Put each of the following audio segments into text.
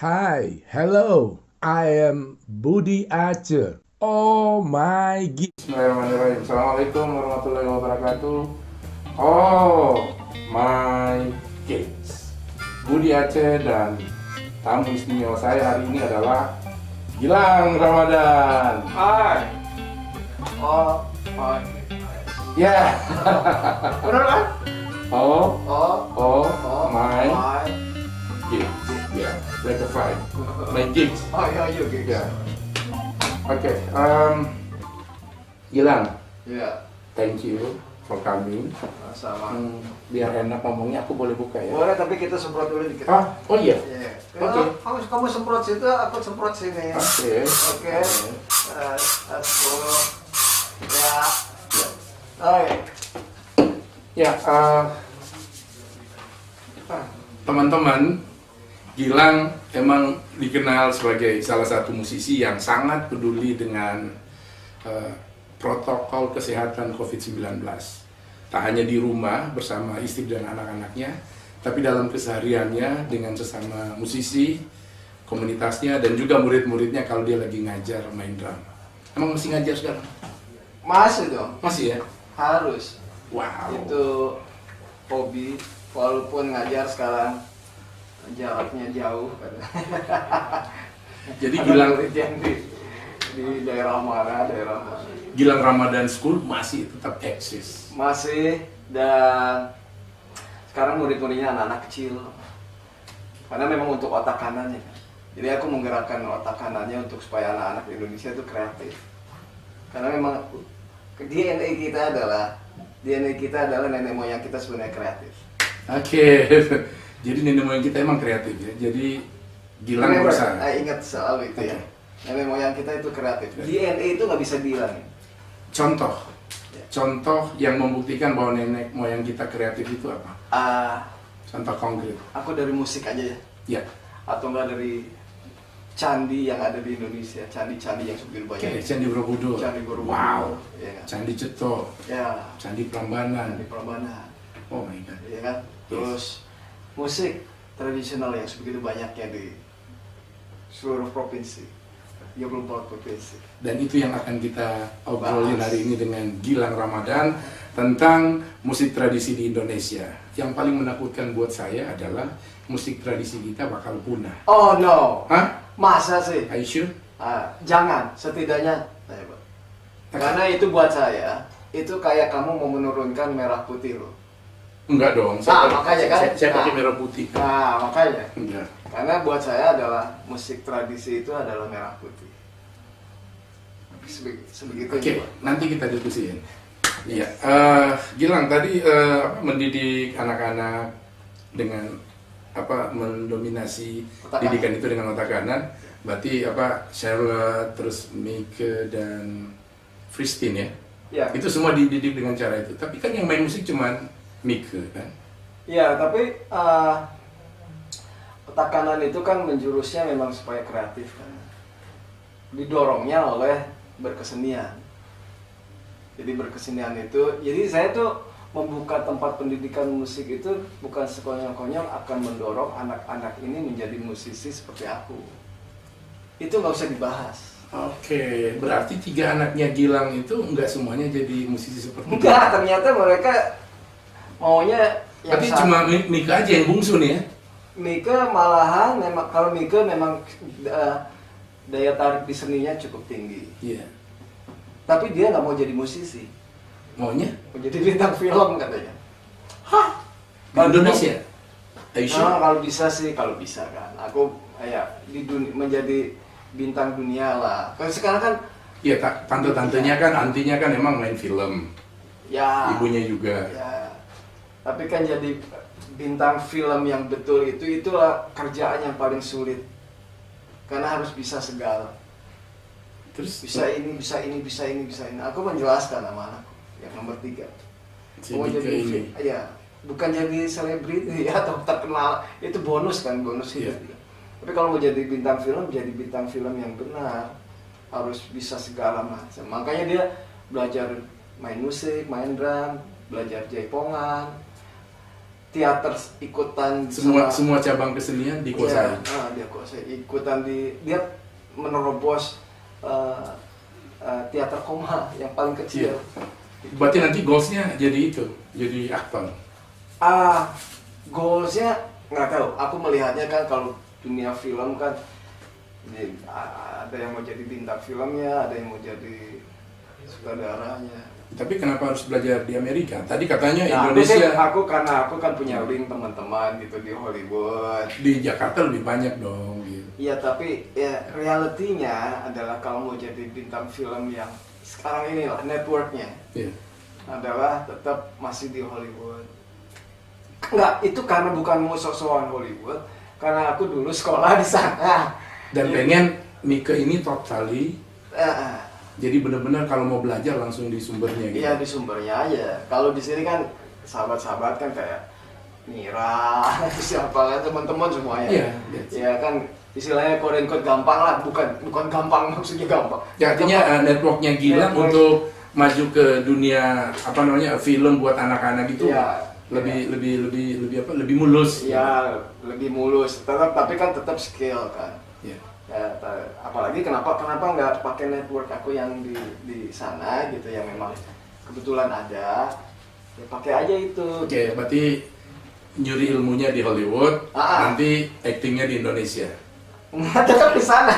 Hi, hello, I am Budi Aceh. Oh my god. Bismillahirrahmanirrahim. Assalamualaikum warahmatullahi wabarakatuh. Oh my kids. Budi Aceh dan tamu istimewa saya hari ini adalah Gilang Ramadan. Hai. Oh, hai. Ya. Bener kan? Oh, Oh, my hai. kids. Ya, like a five. My kids. Oh, iya, iya, gitu. Ya. Oke, Gilang, Iya, thank you for coming. sama. Biar enak ngomongnya, aku boleh buka ya? Boleh, tapi kita semprot dulu dikit. Ah, oh iya. Iya. Oke. Kamu semprot situ, aku semprot sini. Oke. Oke. Satu. Ya. Oke. Ya, teman-teman, Gilang emang dikenal sebagai salah satu musisi yang sangat peduli dengan protokol kesehatan COVID-19. Tak hanya di rumah bersama istri dan anak-anaknya, tapi dalam kesehariannya dengan sesama musisi, komunitasnya, dan juga murid-muridnya kalau dia lagi ngajar main drum. Emang masih ngajar sekarang? Masih dong. Masih ya? Harus. Wow. Itu hobi, walaupun ngajar sekarang jaraknya jauh kan. Jadi Gilang yang di daerah mana, Gilang Ramadan School masih tetap eksis. masih, dan sekarang murid-muridnya anak-anak kecil, karena memang untuk otak kanannya. Jadi aku menggerakkan otak kanannya untuk supaya anak-anak di Indonesia itu kreatif, karena memang DNA kita adalah nenek moyang kita sebenarnya kreatif. Oke. Jadi nenek moyang kita emang kreatif ya. Jadi Gilang Remember, berusaha. ingat selalu itu ya. Oke. Nenek moyang kita itu kreatif. Oke. DNA itu nggak bisa dihilangin. Contoh. Ya. Contoh yang membuktikan bahwa nenek moyang kita kreatif itu apa? Ah, Contoh konkret. aku dari musik aja ya, Ya. atau enggak dari candi yang ada di Indonesia, candi-candi yang sebegitu Oke, banyak. Candi Borobudur. Candi Borobudur. Wow. Iya kan? Candi Ceto. Ya, Candi Prambanan. candi Prambanan. Oh my god. Iya kan? Terus musik tradisional yang sebegitu banyaknya di seluruh provinsi, 24 provinsi. Dan itu yang akan kita obrolin Bahas. hari ini dengan Gilang Ramadan tentang musik tradisi di Indonesia. Yang paling menakutkan buat saya adalah musik tradisi kita bakal punah. Oh no, Hah? masa sih? Are you sure? Jangan, setidaknya. Karena itu buat saya, itu kayak kamu mau menurunkan merah putih loh. Enggak dong. Makanya kan? Saya pakai Nah. merah putih. Nah, makanya. Enggak. Karena buat saya adalah musik tradisi itu adalah merah putih. Sebegitu. Oke, nanti kita diskusiin. Iya, Gilang tadi mendidik anak-anak dengan mendominasi Otak didikan itu dengan otak kanan. Berarti Charlotte, terus Mike dan Christine ya. Ya, Itu semua dididik dengan cara itu. Tapi kan yang main musik cuman Mike kan. ya, tapi otak kanan itu kan menjurusnya memang supaya kreatif kan. Didorongnya oleh berkesenian. Jadi berkesenian itu, jadi saya tuh membuka tempat pendidikan musik itu bukan sekonyol-konyol akan mendorong anak-anak ini menjadi musisi seperti aku. Itu nggak usah dibahas. Oke, berarti 3 anaknya Gilang itu nggak semuanya jadi musisi seperti itu. Enggak, ternyata mereka maunya yang Tapi cuma Mike aja yang bungsu nih ya. Mika malahan memang, kalau Mika memang daya tarik di seninya cukup tinggi. Iya. Tapi dia nggak mau jadi musisi, Maunya mau jadi bintang film katanya. Hah? Di Kalau Indonesia? Are you sure? Nah, kalau bisa sih, kalau bisa kan. Aku menjadi bintang dunia lah. Kalau sekarang kan Iya, tante-tantenya kan, antinya kan emang main film. ya, Ibunya juga. ya. Tapi kan jadi bintang film yang betul itulah kerjaan yang paling sulit. Karena harus bisa segala. Terus Bisa ini, bisa ini, bisa ini, bisa ini. Aku menjelaskan sama anakku yang nomor 3. si Mau Mika jadi ini. ya, bukan jadi selebriti atau terkenal, itu bonus kan, bonus hidup. Iya. Tapi kalau mau jadi bintang film, jadi bintang film yang benar, harus bisa segala macam. Makanya dia belajar main musik, main drum, belajar jaipongan, teater ikutan semua cabang kesenian dikuasai. Iya, dia kuasai ikutan dia menerobos teater koma yang paling kecil. Berarti nanti goalsnya jadi itu, jadi aktor. Goalsnya nggak tahu. Aku melihatnya kan kalau dunia film kan, ada yang mau jadi bintang filmnya, ada yang mau jadi sutradaranya. Tapi kenapa harus belajar di Amerika? Tadi katanya Nah, Indonesia. karena aku kan punya link teman-teman gitu di Hollywood. Di Jakarta lebih banyak dong. Gitu. Iya, tapi ya realitinya adalah kalau mau jadi bintang film yang sekarang ini lah networknya adalah tetap masih di Hollywood. Enggak, itu karena bukan mau sok-sokan Hollywood, karena aku dulu sekolah di sana. Dan pengen Mika ini totally. Jadi benar-benar kalau mau belajar langsung di sumbernya gitu. Iya, di sumbernya aja. Kalau di sini kan sahabat-sahabat kan kayak Mira, siapa lah teman-teman semuanya. Iya. Ya kan istilahnya quote unquote gampang lah, bukan gampang maksudnya gampang. Ya, artinya networknya Gilang untuk maju ke dunia film buat anak-anak itu lebih mulus. Iya, lebih mulus. Tapi kan tetap skill kan. Iya. Ya, apalagi kenapa nggak pakai network aku yang di sana gitu yang memang kebetulan ada, ya pakai aja itu. Oke, berarti nyuri ilmunya di Hollywood, nanti actingnya di Indonesia. Tetap di sana.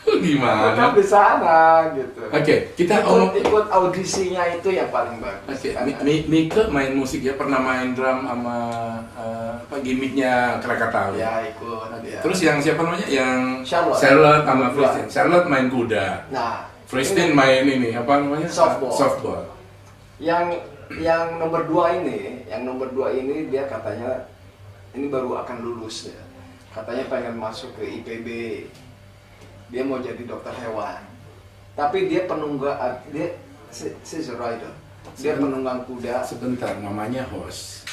Gimana? Tetap di sana gitu. Oke, kita ikut audisinya itu yang paling bagus. Oke, Mika main musik ya, pernah main drum sama gimmicknya Krakatau. Ya, ikut. Ya. Terus yang siapa namanya? Yang Charlotte sama Christine. Charlotte main kuda. Nah, Christine main ini apa namanya? Softball. Yang nomor 2 ini dia katanya ini baru akan lulus ya. Katanya pengen masuk ke IPB. Dia mau jadi dokter hewan. Tapi dia penunggang, she's a rider. Dia penunggang kuda. Sebentar, mamanya host,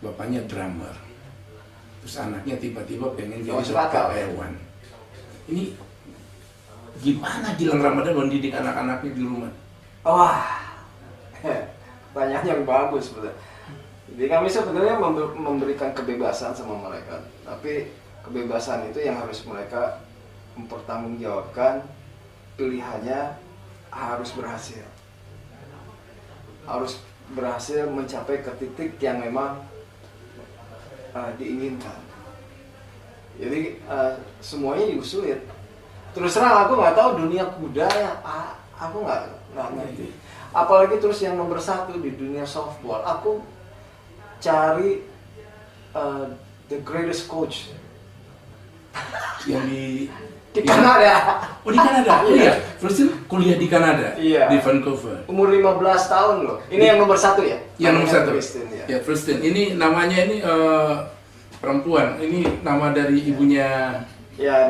bapaknya drummer. Terus anaknya tiba-tiba pengen jadi dokter hewan. Ini gimana Gilang Ramadan mendidik anak-anaknya di rumah? Wah, pertanyaan yang bagus betul. Jadi kami sebenarnya memberikan kebebasan sama mereka, tapi kebebasan itu yang harus mereka mempertanggungjawabkan, pilihannya harus berhasil mencapai ke titik yang memang diinginkan. Jadi semuanya juga sulit. Terus terang aku nggak tahu dunia kuda ya, aku nggak ngerti. Apalagi terus yang nomor 1 di dunia softball, aku cari the greatest coach yang di Kanada. Oh, di Kanada? Oh iya, terus kuliah di Kanada, di Vancouver. Umur 15 tahun loh. Ini yang nomor 1 ya? Yang nomor 1. Christine, ya. Ya, Christine. Ini namanya ini perempuan. Ini nama dari ibunya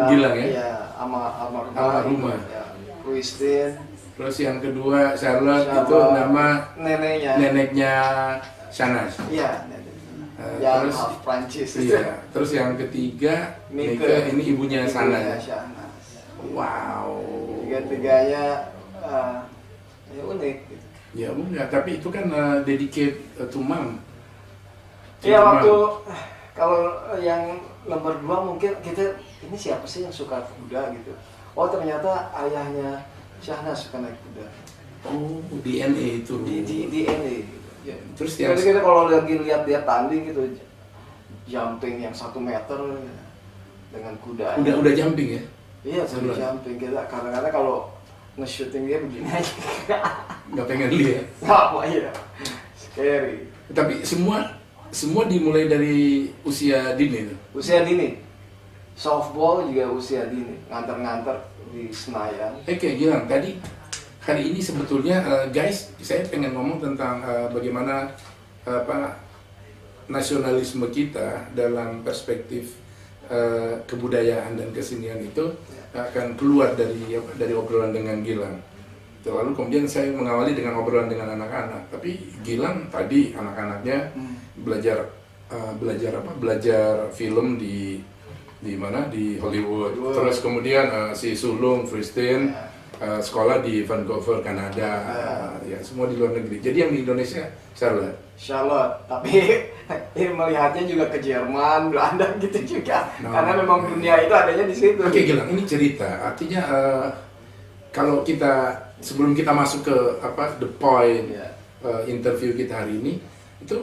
Gilang ya? Iya, Almarhumah. Ya, Christine. Terus yang kedua Charlotte itu nama neneknya Shahnaz. Iya, yang terus half Prancis. Iya. Terus yang ketiga Mika, ini ibunya Shahnaz. Wow. Tiga-tiganya ya unik. Gitu. Ya enggak, tapi itu kan dedicate to mom. Iya, waktu kalau yang nomor 2 mungkin kita ini siapa sih yang suka kuda gitu. Oh, ternyata ayahnya Shahnaz suka naik kuda. Oh, DNA itu. Di DNA gitu. Ya. Terus Jadi kita kalau lagi lihat dia tanding gitu, jumping yang 1 meter dengan kuda. Udah jumping ya? Iya, sambil jumping. Kita kadang-kadang kalau nge-shooting dia begini aja. Nggak pengen lihat. Sama iya. Scary. Tapi semua dimulai dari usia dini tuh. Usia dini. Softball juga usia dini. Nganter-nganter di Senayan. Kayak Gilang tadi hari ini sebetulnya guys, saya pengen ngomong tentang bagaimana nasionalisme kita dalam perspektif kebudayaan dan kesenian itu akan keluar dari obrolan dengan Gilang. Lalu kemudian saya mengawali dengan obrolan dengan anak-anak. Tapi Gilang tadi anak-anaknya belajar film di mana, di Hollywood. Terus kemudian si sulung Christine sekolah di Vancouver, Kanada, ya semua di luar negeri. Jadi yang di Indonesia, Charlotte. Charlotte, tapi ini melihatnya juga ke Jerman, Belanda gitu juga, karena memang dunia itu adanya di situ. Oke, Gilang, ini cerita. Artinya kalau kita sebelum kita masuk ke the point interview kita hari ini, itu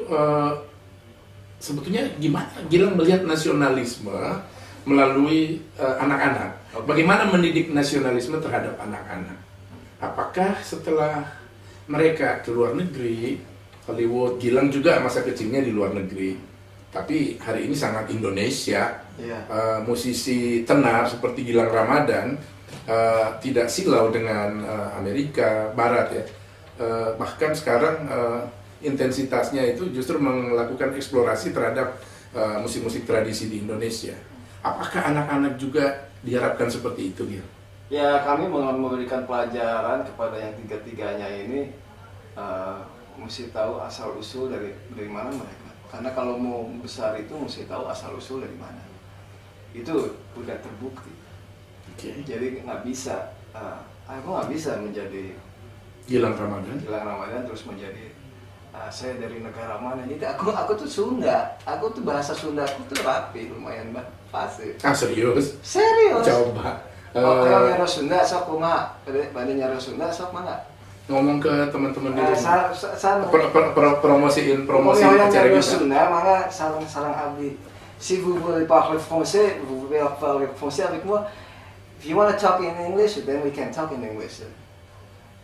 sebetulnya gimana Gilang melihat nasionalisme melalui anak-anak? Bagaimana mendidik nasionalisme terhadap anak-anak? Apakah setelah mereka ke luar negeri, Hollywood, Gilang juga masa kecilnya di luar negeri, tapi hari ini sangat Indonesia, musisi tenar seperti Gilang Ramadan, tidak silau dengan Amerika Barat ya, bahkan sekarang intensitasnya itu justru melakukan eksplorasi terhadap musik-musik tradisi di Indonesia. Apakah anak-anak juga diharapkan seperti itu, Gil? Ya, kami memberikan pelajaran kepada yang tiga-tiganya ini, mesti tahu asal usul dari mana mereka. Karena kalau mau besar itu mesti tahu asal usul dari mana. Itu udah terbukti. Okay. Jadi nggak bisa, aku nggak bisa menjadi Gilang Ramadan terus menjadi saya dari negara mana. Jadi aku tuh Sunda, aku tuh bahasa Sunda aku tuh rapi, lumayan fasih. Serius? Serius? Coba. Kalau nyara Sunda sok kumaha? Bade nyara Sunda sok mangga? Ngomong ke teman-teman di rumah. Promosiin acara kita. Sunda, mangga sarang abdi. Si vous voulez parler français, vous pouvez parler français avec moi. If you want to talk in English, then we can talk in English.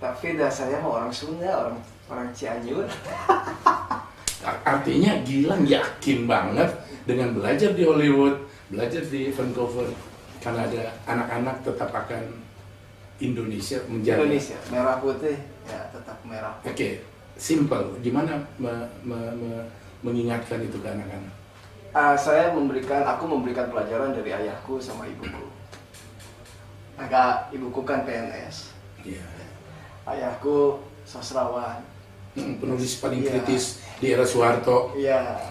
Tapi saya mau orang Sunda, orang Cianjur. Artinya Gilang yakin banget dengan belajar di Hollywood, belajar di Vancouver, Kanada, anak-anak tetap akan Indonesia menjadi. Indonesia, merah putih, ya tetap merah putih. Oke, simple. Gimana mengingatkan itu ke anak-anak? Aku memberikan pelajaran dari ayahku sama ibuku. Ibuku kan PNS. Iya. Ayahku sastrawan. Penulis paling kritis di era Soeharto. Iya.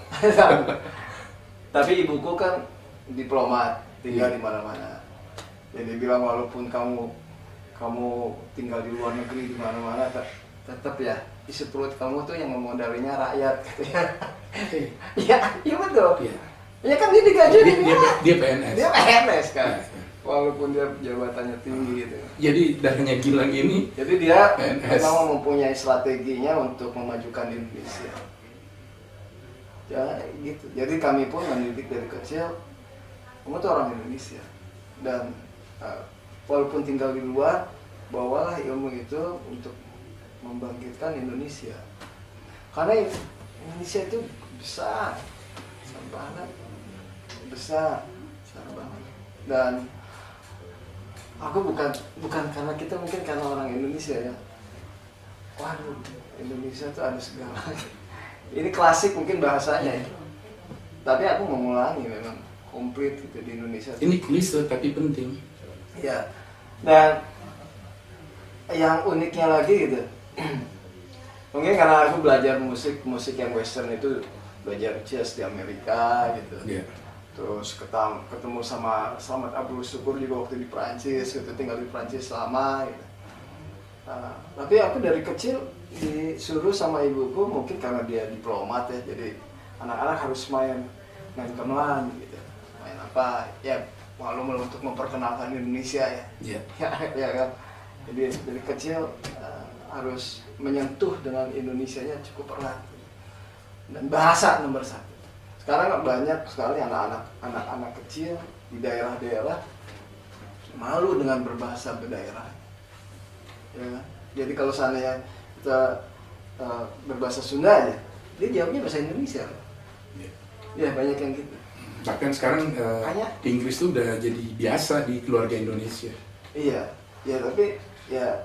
Tapi ibuku kan diplomat, tinggal di mana-mana. Jadi bilang walaupun kamu tinggal di luar negeri di mana-mana, tetap ya isi perut kamu tuh yang memodalinya rakyat, katanya. Iya betul. Iya. Ya kan dia digaji dia PNS. Dia PNS kan. Ya. Walaupun dia jabatannya tinggi gitu. Jadi darahnya Gilang ini. Jadi dia PNS. memang mempunyai strateginya untuk memajukan Indonesia. Ya gitu. Jadi kami pun mendidik dari kecil, kamu tuh orang Indonesia. Dan walaupun tinggal di luar, bawalah ilmu itu untuk membangkitkan Indonesia. Karena Indonesia itu besar banget. Besar banget. Dan aku bukan karena kita, mungkin karena orang Indonesia ya. Waduh, Indonesia tuh ada segalanya. Ini klasik mungkin bahasanya ya. Tapi aku mengulangi memang komplit gitu di Indonesia. Ini klise tapi penting. Ya. Dan yang uniknya lagi gitu. Mungkin karena aku belajar musik yang western itu, belajar jazz di Amerika gitu. Yeah. Terus ketemu sama Slamet Abdul Syukur juga waktu di Prancis gitu, tinggal di Prancis lama gitu. Tapi aku dari kecil disuruh sama ibuku, mungkin karena dia diplomat ya, jadi anak-anak harus main gamelan gitu. Main apa? Ya maklum untuk memperkenalkan Indonesia ya. Yeah. Ya kan. Jadi dari kecil harus menyentuh dengan Indonesianya cukup erat. Dan bahasa nomor satu. Sekarang banyak sekali anak-anak kecil di daerah-daerah malu dengan berbahasa berdaerah. Ya, jadi kalau seandainya kita berbahasa Sunda ya, dia jawabnya bahasa Indonesia. Ya banyak yang gitu. Bahkan sekarang Inggris itu udah jadi biasa di keluarga Indonesia. Iya, ya tapi ya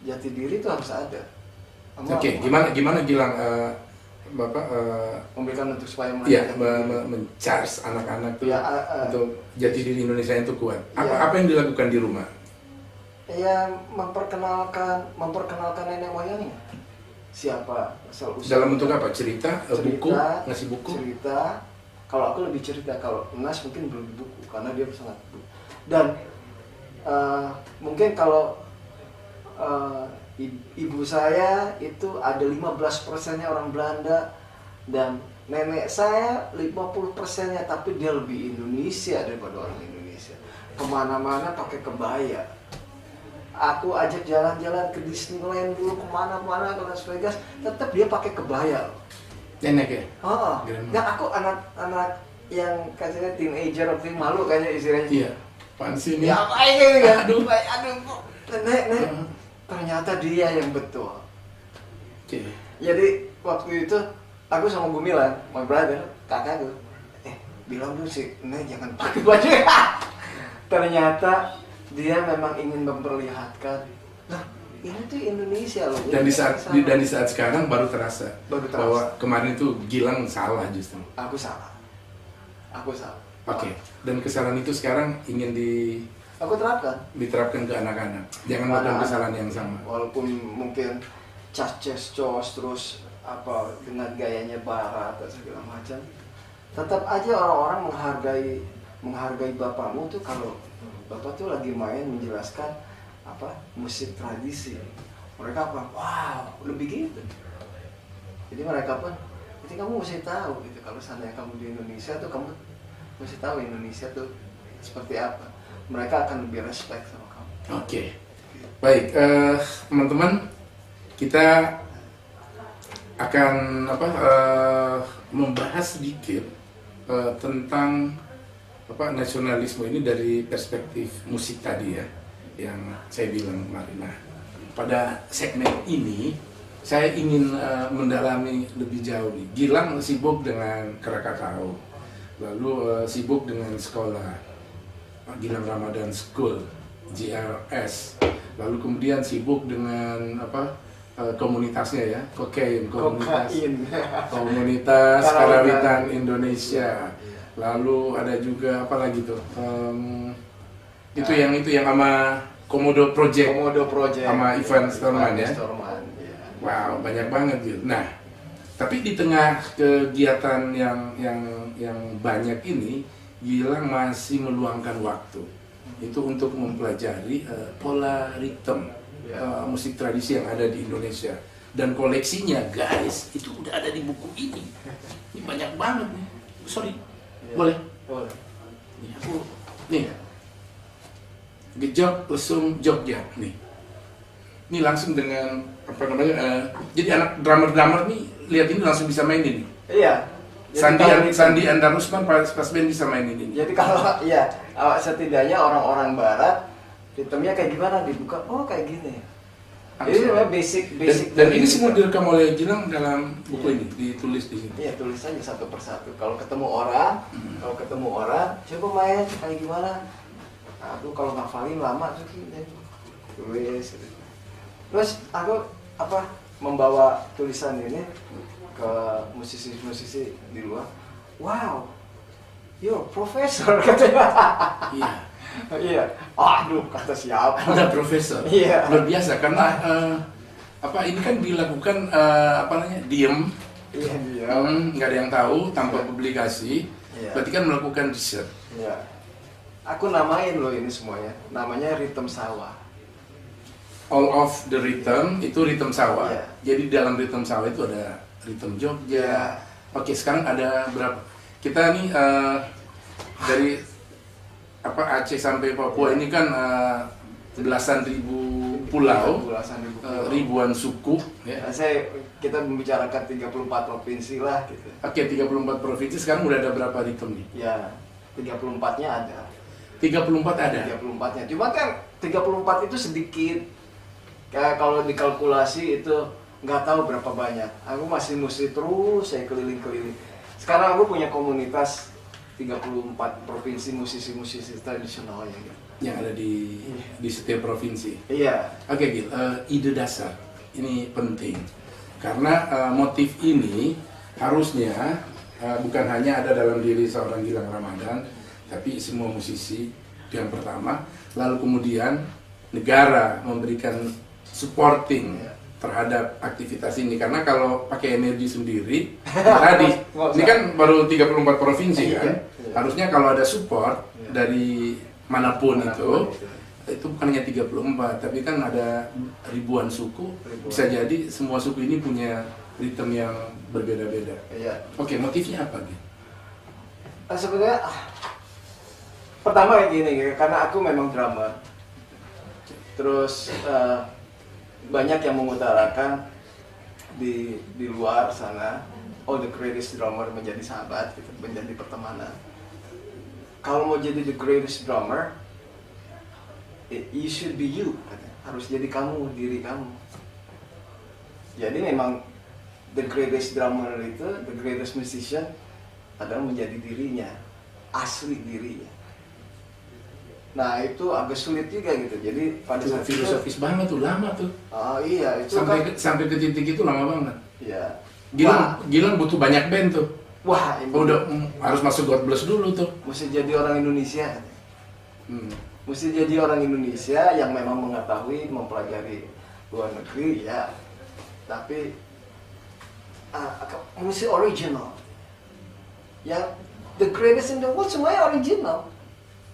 jati diri itu harus ada. Oke, gimana Gilang Bapak memberikan untuk supaya men-charge anak-anak tuh untuk jati diri Indonesia itu kuat. Apa yang dilakukan di rumah? Ya memperkenalkan nenek moyangnya. Siapa asal usul. Dalam bentuk apa? Cerita, buku, ngasih buku. mungkin kalau ibu saya itu ada 15%-nya orang Belanda dan nenek saya 50%-nya, tapi dia lebih Indonesia daripada orang Indonesia. Kemana-mana pakai kebaya. Aku ajak jalan-jalan ke Disneyland dulu, kemana-mana ke Las Vegas, tetap dia pakai kebaya. Nenek ya? Oh, dan aku anak-anak yang katanya teenager atau malu kayaknya istilahnya. Iya. Apaan sih ini? Ya baik ini kan? Aduh. Aduh, nek. Ternyata dia yang betul. Oke. Jadi waktu itu aku sama Gumilan, my brother, kakakku, bilang dulu sih, nek jangan pakai baju. Ternyata dia memang ingin memperlihatkan, nah ini tuh Indonesia loh. Dan di saat sekarang baru terasa bahwa kemarin itu Gilang salah justru. Aku salah. Oke. Dan kesalahan itu sekarang ingin Aku diterapkan ke anak-anak. Jangan melakukan kesalahan yang sama. Walaupun mungkin cos terus apa dengan gayanya barat atau segala macam, tetap aja orang-orang menghargai bapakmu tuh kalau bapak tuh lagi main menjelaskan apa musik tradisi. Mereka apa? Wow, lebih gitu. Jadi mereka pun, jadi kamu mesti tahu gitu. Kalau seandainya kamu di Indonesia tuh kamu mesti tahu Indonesia tuh seperti apa. Mereka akan lebih respect sama kamu. Oke. Baik, teman-teman, kita akan membahas sedikit tentang nasionalisme ini dari perspektif musik tadi ya, yang saya bilang kemarin. Nah, pada segmen ini saya ingin mendalami lebih jauh nih. Gilang sibuk dengan Krakatau, lalu sibuk dengan sekolah Gilang Ramadan School, GRS, lalu kemudian sibuk dengan komunitasnya ya, komunitas Karawitan Indonesia. Lalu ada juga apa lagi tuh? Itu yang sama Komodo Project sama Ivan Storman ya. Wow, banyak banget gitu. Nah, tapi di tengah kegiatan yang banyak ini, Gilang masih meluangkan waktu itu untuk mempelajari pola ritme musik tradisi yang ada di Indonesia, dan koleksinya guys itu udah ada di buku ini. Ini banyak banget nih. Sorry. Boleh? Boleh. Nih, nih. Gejok Lesung Jogja nih. Ini langsung dengan jadi anak drummer nih lihat ini langsung bisa main ini. Iya. Sandi Andar Rusman pas band bisa main ini. Jadi kalau setidaknya orang-orang barat ritmenya kayak gimana dibuka, oh kayak gini. Jadi memang basic. Dan ini semua direkam oleh Gilang dalam buku ini, ditulis di sini. Iya, tulis aja satu persatu. Kalau ketemu orang, coba main kayak gimana. Aku kalau ngafalin lama tuh tulis. Terus aku membawa tulisan ini ke musisi-musisi di luar. Wow, you're professor katanya. Iya. Iya. Aduh, kata siapa? Anda profesor. Iya. Luar biasa karena ini kan dilakukan diem. Iya, diem. Nggak ada yang tahu tanpa publikasi. Iya. Berarti kan melakukan riset. Iya. Aku namain loh ini semuanya. Namanya Ritme Sawah. All of the Rhythm itu ritme sawah. Iya. Jadi dalam ritme sawah itu ada ritme Jogja. Iya. Oke, sekarang ada berapa? Kita nih dari Aceh sampai Papua ini kan belasan ribu pulau, ribuan suku. Ya. Kita membicarakan 34 provinsi lah gitu. Oke, 34 provinsi. Sekarang udah ada berapa ritme nih? Ya, 34-nya ada. 34 ada? 34-nya. Cuma kan 34 itu sedikit. Kayak kalau dikalkulasi itu nggak tahu berapa banyak. Aku masih mesti terus saya keliling-keliling. Sekarang aku punya komunitas 34 provinsi musisi-musisi tradisional yang ada di setiap provinsi. Iya. Oke, Gil, ide dasar ini penting karena motif ini harusnya bukan hanya ada dalam diri seorang Gilang Ramadan, tapi semua musisi itu yang pertama. Lalu kemudian negara memberikan supporting terhadap aktivitas ini, karena kalau pakai energi sendiri tadi ini kan baru 34 provinsi kan, harusnya kalau ada support dari manapun itu itu bukan hanya 34, tapi kan ada ribuan suku. Ribuan. Bisa jadi semua suku ini punya ritme yang berbeda-beda. Iya. Oke, motifnya apa gitu? Sebenarnya pertama kayak gini, karena aku memang drummer. Terus banyak yang mengutarakan di luar sana, oh the greatest drummer menjadi sahabat, gitu, menjadi pertemanan. Kalau mau jadi the greatest drummer, you should be you, katanya. Harus jadi kamu, diri kamu. Jadi memang the greatest drummer itu, the greatest musician adalah menjadi dirinya, asli dirinya. Nah itu agak sulit juga gitu. Jadi pada Itu saat itu, filosofis banget tuh, lama tuh. oh iya itu Sampai ke titik itu lama banget. ya. Gilang butuh banyak band tuh. Wah, ini Udah harus masuk God Bless dulu tuh. mesti jadi orang Indonesia. Hmm. Mesti jadi orang Indonesia yang memang mengetahui, mempelajari luar negeri ya. Tapi mesti original. Yang the greatest in the world semuanya original.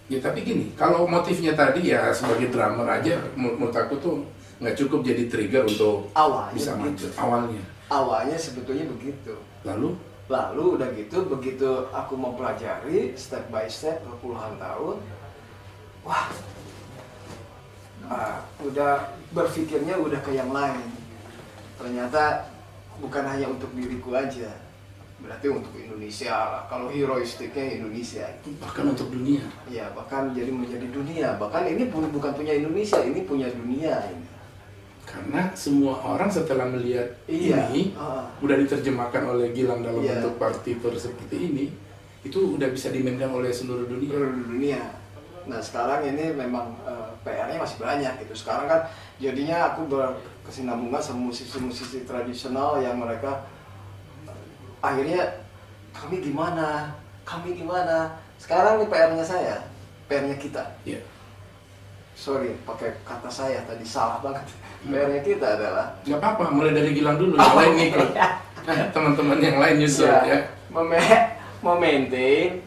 Ya tapi gini, kalau motifnya tadi ya sebagai drummer aja, menurut aku tuh nggak cukup jadi trigger untuk Awalnya bisa begitu. maju. Awalnya. Awalnya sebetulnya begitu. Lalu Udah gitu, begitu aku mempelajari step by step puluhan tahun, wah, udah berpikirnya udah ke yang lain. Ternyata bukan hanya untuk diriku aja, berarti untuk Indonesia lah. Kalau heroistiknya Indonesia, bahkan untuk dunia. ya bahkan jadi menjadi dunia. Bahkan ini bukan punya Indonesia, ini punya dunia ini. Karena semua orang setelah melihat Iya. ini udah diterjemahkan oleh Gilang dalam Iya. bentuk partitur seperti ini, itu udah bisa dimainkan oleh seluruh dunia. Seluruh dunia. Nah sekarang ini memang PR-nya masih banyak gitu. Sekarang kan jadinya aku berkesinambungan sama musisi-musisi tradisional yang mereka akhirnya kami gimana? Sekarang ini PR-nya saya, PR-nya kita. Ya. Sorry, pakai kata saya tadi salah banget. PR-nya kita adalah Nggak apa-apa, mulai dari Gilang dulu, yang lain ngikut. Teman-teman yang lain nyusul ya. memaintain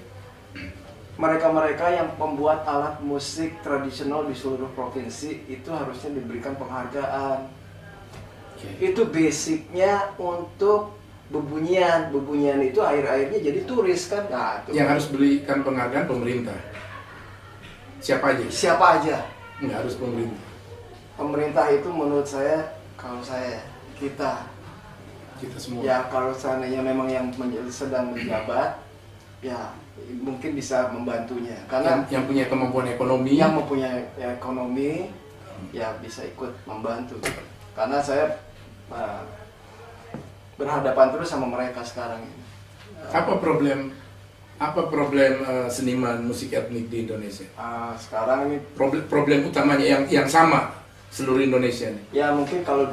mereka-mereka yang membuat alat musik tradisional di seluruh provinsi itu harusnya diberikan penghargaan. Oke. Itu basicnya untuk bebunyian itu akhir-akhirnya jadi turis kan. Nah, itu Yang harus belikan penghargaan pemerintah. Siapa aja? siapa aja. Nggak harus pemerintah. Pemerintah itu menurut saya, kalau saya, kita Kita semua. ya kalau seandainya memang yang sedang menjabat, ya mungkin bisa membantunya. Karena Yang punya kemampuan ekonomi. yang mempunyai ekonomi, ya bisa ikut membantu. Karena saya berhadapan terus sama mereka sekarang ini. Apa problem seniman musik etnik di Indonesia? Sekarang ini Problem utamanya yang sama seluruh Indonesia nih. ya mungkin kalau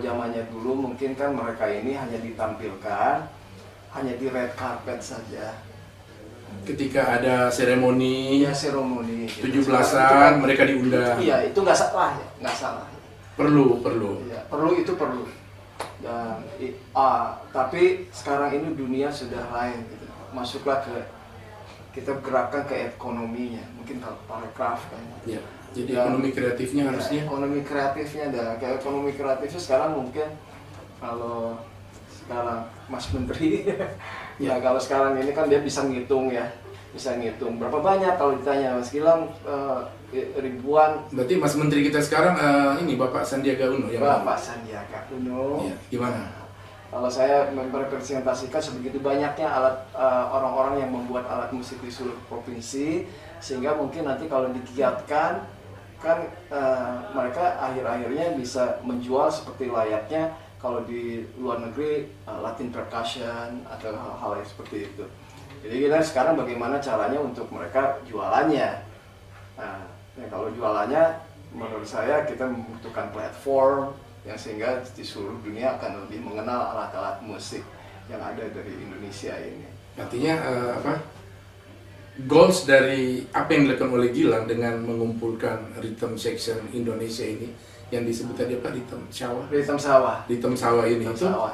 zamannya dulu mungkin kan mereka ini hanya ditampilkan hanya di red carpet saja. Ketika ada seremoni Iya, seremoni gitu. 17-an mereka diundang. Iya, itu nggak salah ya, nggak salah. Perlu. Iya, perlu. Dan tapi sekarang ini dunia sudah lain gitu. Masuklah kita gerakkan ke ekonominya. Mungkin kalau paragraf kan. Ya. Jadi Ya. ekonomi kreatifnya harusnya. Ekonomi kreatifnya dan kayak ekonomi kreatifnya sekarang mungkin kalau sekarang Mas Menteri ya kalau sekarang ini kan dia bisa ngitung berapa banyak kalau ditanya Mas Gilang ribuan. Berarti Mas Menteri kita sekarang ini Bapak Sandiaga Uno yang Bapak Sandiaga Uno. Ya, gimana? Kalau saya merepresentasikan sebegitu banyaknya alat orang-orang yang membuat alat musik di seluruh provinsi, sehingga mungkin nanti kalau digiatkan kan mereka akhir-akhirnya bisa menjual seperti layaknya kalau di luar negeri Latin percussion atau hal-hal yang seperti itu. Jadi kita sekarang bagaimana caranya untuk mereka jualannya. Nah, kalau jualannya menurut saya kita membutuhkan platform yang sehingga di seluruh dunia akan lebih mengenal alat-alat musik yang ada dari Indonesia ini. Artinya goals dari apa yang dilakukan oleh Gilang dengan mengumpulkan rhythm section Indonesia ini yang disebut tadi apa, rhythm sawah ini Rhythm itu sawah.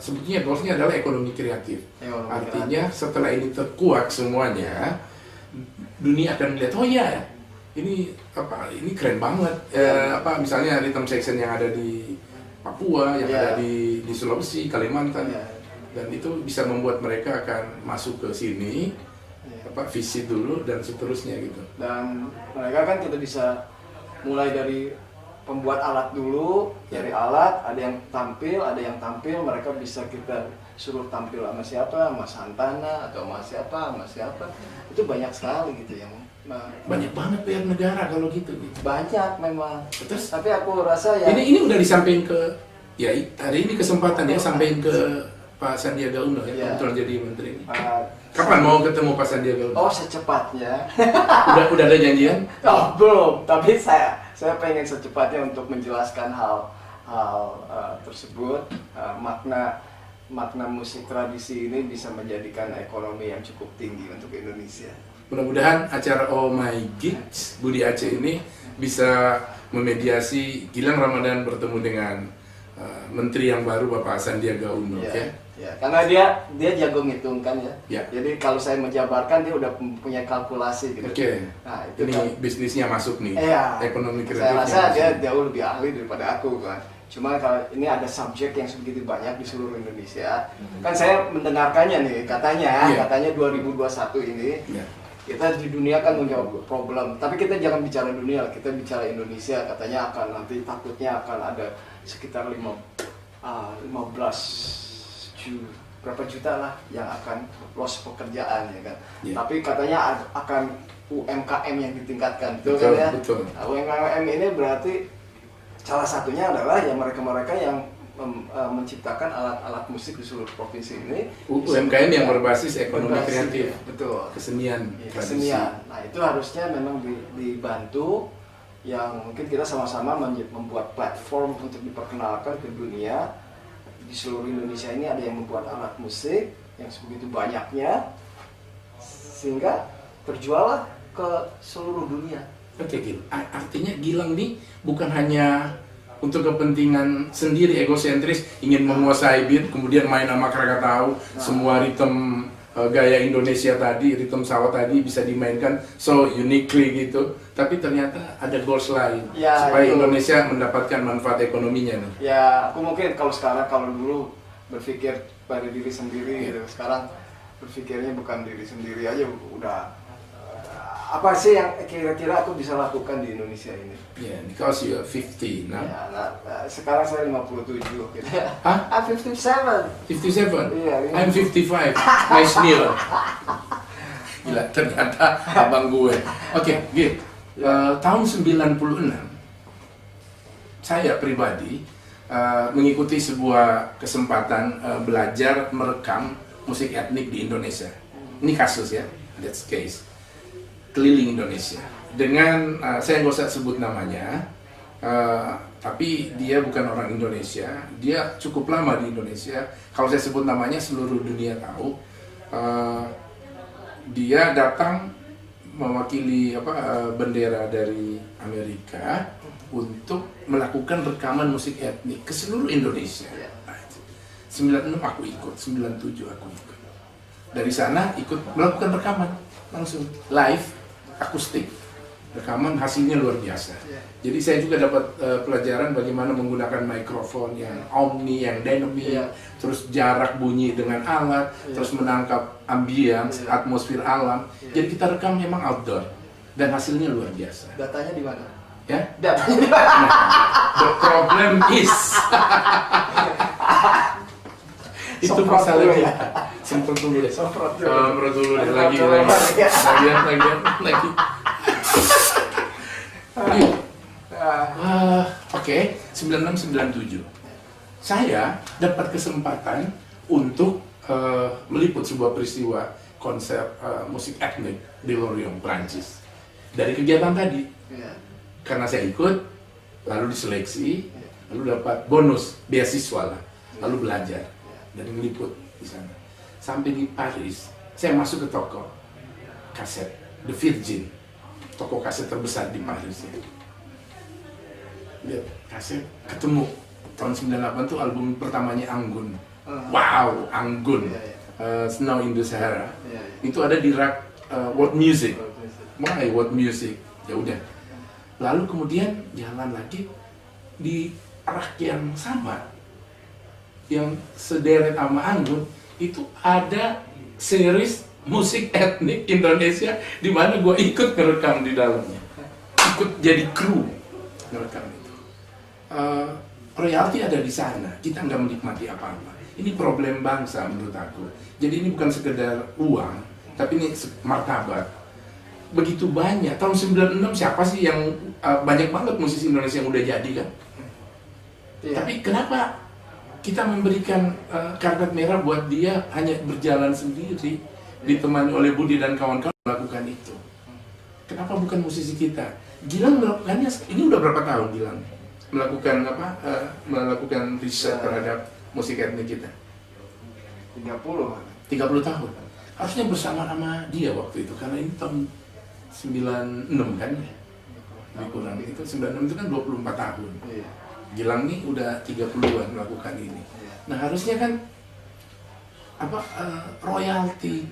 sebetulnya goalsnya adalah ekonomi kreatif. Ekonomi Artinya setelah ini terkuak semuanya, dunia akan melihat oh iya, ini keren banget. Misalnya rhythm section yang ada di Papua, yang ada di Sulawesi, Kalimantan, dan itu bisa membuat mereka akan masuk ke sini, visit dulu dan seterusnya gitu. Dan mereka kan kita bisa mulai dari pembuat alat dulu, dari alat, ada yang tampil, mereka bisa kita suruh tampil sama siapa, sama Santana atau sama siapa, itu banyak sekali gitu yang banyak banget PR negara kalau gitu. Banyak memang. Terus, tapi aku rasa ya ini udah disampaikan ke hari ini kesempatan ya sampaikan ke Pak Sandiaga Uno ya, kebetulan jadi menteri ini. Kapan mau ketemu Pak Sandiaga Uno? Oh, secepatnya. udah ada janjian? Oh, belum, tapi saya pengen secepatnya untuk menjelaskan hal tersebut, makna musik tradisi ini bisa menjadikan ekonomi yang cukup tinggi untuk Indonesia. Mudah-mudahan acara Oh My Gigs Budi Aceh ini bisa memediasi Gilang Ramadan bertemu dengan menteri yang baru Bapak Sandiaga Uno. Ya, karena dia jago ngitung kan ya. Jadi kalau saya menjabarkan dia udah punya kalkulasi gitu. Nah, itu ini kan bisnisnya masuk nih. Ekonomi Saya kreatifnya. rasa dia jauh lebih ahli daripada aku kan. Cuma kalau ini ada subjek yang sebegitu banyak di seluruh Indonesia, kan saya mendengarkannya nih katanya 2021 ini. Kita di dunia kan punya problem, tapi kita jangan bicara dunia, kita bicara Indonesia. Katanya akan nanti takutnya akan ada sekitar 15 berapa juta lah yang akan loss pekerjaan ya kan. Tapi katanya akan UMKM yang ditingkatkan, betul kan ya? Betul. Nah, UMKM ini berarti salah satunya adalah ya mereka yang menciptakan alat-alat musik di seluruh provinsi ini. UMKM yang berbasis ekonomi kreatif, betul. Kesenian. Nah itu harusnya memang dibantu, yang mungkin kita sama-sama membuat platform untuk diperkenalkan ke dunia. Di seluruh Indonesia ini ada yang membuat alat musik yang sebegitu banyaknya, sehingga terjual ke seluruh dunia. Gil. Artinya Gilang nih bukan hanya untuk kepentingan sendiri, egosentris, ingin menguasai beat, kemudian main sama Krakatau, semua ritme gaya Indonesia tadi, ritme Sawah tadi bisa dimainkan so uniquely gitu. Tapi ternyata ada goals lain supaya itu Indonesia mendapatkan manfaat ekonominya nih. Ya, aku mungkin kalau dulu berpikir pada diri sendiri gitu, sekarang berpikirnya bukan diri sendiri aja, udah apa sih yang kira-kira aku bisa lakukan di Indonesia ini? Because you're 50 now. Sekarang saya 57 gitu. I'm 57. 57? Iya, I'm 55. Nice meal. Gila, ternyata abang gue. Gil. Tahun 96, saya pribadi mengikuti sebuah kesempatan belajar merekam musik etnik di Indonesia. Ini kasus ya, that's case. Keliling Indonesia dengan saya nggak usah sebut namanya, tapi dia bukan orang Indonesia, dia cukup lama di Indonesia. Kalau saya sebut namanya seluruh dunia tahu. Dia datang mewakili bendera dari Amerika untuk melakukan rekaman musik etnik ke seluruh Indonesia. 96 aku ikut, 97 aku ikut. Dari sana ikut melakukan rekaman langsung live akustik, rekaman hasilnya luar biasa. Jadi saya juga dapat pelajaran bagaimana menggunakan mikrofon yang omni, yang dynamic, terus jarak bunyi dengan alat, terus menangkap ambience, atmosfer alam. Jadi kita rekam memang outdoor dan hasilnya luar biasa. Datanya di mana? Datanya di mana? The problem is itu masalahnya. Semprot dulu deh. Semprot dulu deh. Lagi. Oke, 96-97. Saya dapat kesempatan untuk meliput sebuah peristiwa konser musik etnik di Lorient, Prancis. Dari kegiatan tadi, karena saya ikut, lalu diseleksi, lalu dapat bonus beasiswa lah, lalu belajar dan meliput di sana. Sampai di Paris, saya masuk ke toko kaset The Virgin, toko kaset terbesar di Paris ya. Lihat kaset, ketemu tahun 98 tuh album pertamanya Anggun. Wow, Anggun, Snow in the Sahara. Itu ada di rak World Music. Why World Music? Ya udah. Lalu kemudian jalan lagi di rak yang sama, yang sederet sama Anggun, itu ada series musik etnik Indonesia di mana gue ikut ngerekam di dalamnya, ikut jadi kru ngerekam itu. Royalti ada di sana, kita nggak menikmati apa-apa. Ini problem bangsa menurut aku. Jadi ini bukan sekedar uang, tapi ini martabat. Begitu banyak, tahun 96 siapa sih yang banyak banget musisi Indonesia yang udah jadi kan? Iya. Tapi kenapa kita memberikan karpet merah buat dia hanya berjalan sendiri, ditemani oleh Budi dan kawan-kawan melakukan itu? Kenapa bukan musisi kita? Gilang melakukannya, ini udah berapa tahun Gilang melakukan apa? Melakukan riset terhadap musik etnik kita? 30 tahun. Harusnya bersama sama dia waktu itu, karena ini tahun 96 kan ya? Lebih kurang itu, 96 itu kan 24 tahun. Iya. Gilang nih udah 30-an melakukan ini. Nah harusnya kan royalti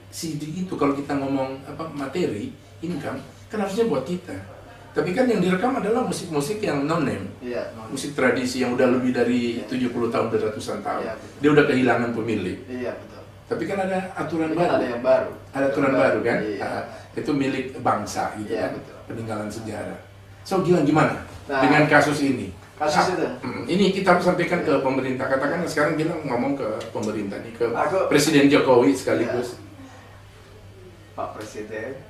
CD itu kalau kita ngomong materi income kan harusnya buat kita. Tapi kan yang direkam adalah musik-musik yang non-name, musik tradisi yang udah lebih dari 70 tahun, udah ratusan tahun. Iya, dia udah kehilangan pemilik. Iya, betul. Tapi kan ada aturan Tapi baru. ada yang baru. Ada aturan baru kan? Iya. Itu milik bangsa gitu Iya, kan, betul. peninggalan sejarah. So Gilang gimana Nah, dengan kasus ini? Kasus itu? Ini kita sampaikan ke pemerintah. Katakan sekarang Gilang ngomong ke pemerintah nih, ke Aku- Presiden Jokowi sekaligus. Pak Presiden.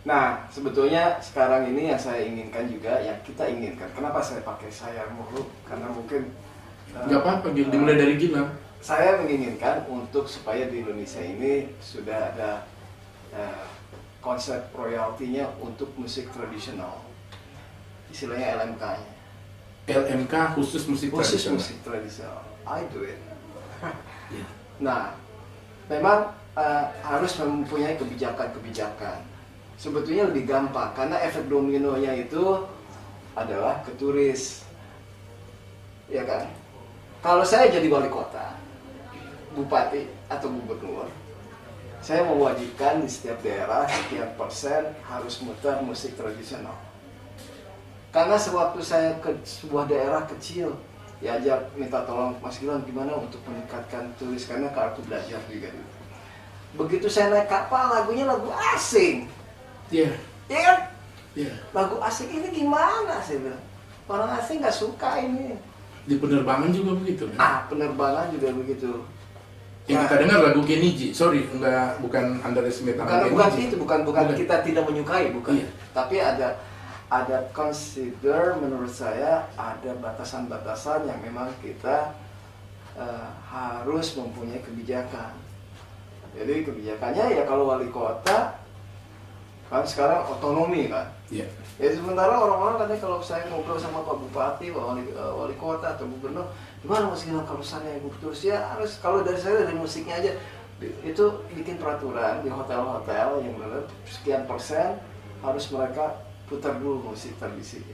Nah, sebetulnya sekarang ini yang saya inginkan juga, yang kita inginkan. Kenapa saya pakai saya mulu? Karena mungkin Nggak apa-apa, Gil. Dimulai dari Gilang. saya menginginkan untuk supaya di Indonesia ini sudah ada konsep royaltinya untuk musik tradisional, istilahnya LMK-nya. LMK khusus musik Khusus tradisional. musik tradisional, I do it. Ya. Nah, memang harus mempunyai kebijakan-kebijakan. Sebetulnya lebih gampang karena efek dominonya itu adalah ke turis, ya kan? Kalau saya jadi wali kota, bupati atau gubernur, saya mewajibkan di setiap daerah sekian persen harus muter musik tradisional. Karena sewaktu saya ke sebuah daerah kecil, diajak minta tolong Mas Gilang gimana untuk meningkatkan turis karena kartu belajar juga. Begitu saya naik kapal, lagunya lagu asing. Iya. Ya kan? Iya. Lagu asing ini gimana sih bilang? Orang asing nggak suka ini. Di penerbangan juga begitu kan? Penerbangan juga begitu. Yang kita dengar lagu Keniji, sorry, bukan underestimate nama Bukan Keniji. itu, bukan kita tidak menyukai, bukan. Iya. Tapi ada consider menurut saya ada batasan-batasan yang memang kita harus mempunyai kebijakan. Jadi kebijakannya ya kalau wali kota kan sekarang otonomi kan. Iya. Ya sementara orang-orang katanya kalau saya ngobrol sama Pak Bupati, Pak wali kota atau gubernur, gimana Mas Gilang kalau sana gubernur ya harus kalau dari saya dari musiknya aja itu bikin peraturan di hotel-hotel yang benar sekian persen harus mereka putar dulu musik tradisi.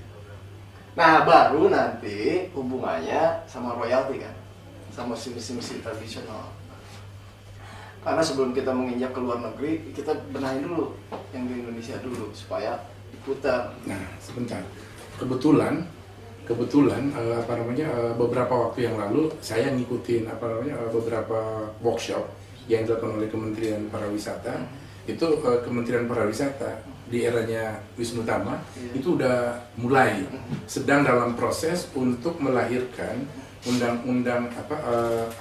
Nah baru nanti hubungannya sama royalti kan, sama musik tradisional. Karena sebelum kita menginjak ke luar negeri, kita benahin dulu yang di Indonesia dulu supaya diputar. Nah, sebentar. Kebetulan beberapa waktu yang lalu saya ngikutin beberapa workshop yang dilakukan oleh Kementerian Pariwisata. Itu Kementerian Pariwisata di eranya Wisnu Tama itu udah mulai sedang dalam proses untuk melahirkan undang-undang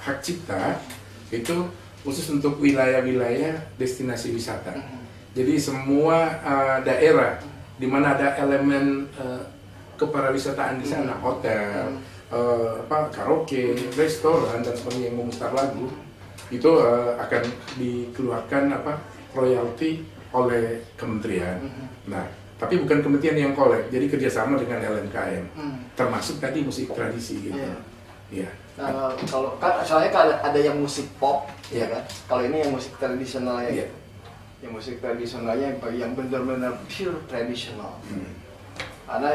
hak cipta itu khusus untuk wilayah-wilayah destinasi wisata. Jadi semua daerah di mana ada elemen kepariwisataan di sana, hotel, karaoke, restoran dan sebagainya yang memutar lagu, itu akan dikeluarkan royalti oleh kementerian. Nah, tapi bukan kementerian yang kolek, jadi kerjasama dengan LMKM, termasuk tadi musik tradisi gitu. Iya. Kalau kan soalnya kan ada yang musik pop, ya kan. Kalau ini yang musik tradisionalnya, gitu. Yang musik tradisionalnya yang benar-benar pure tradisional. Karena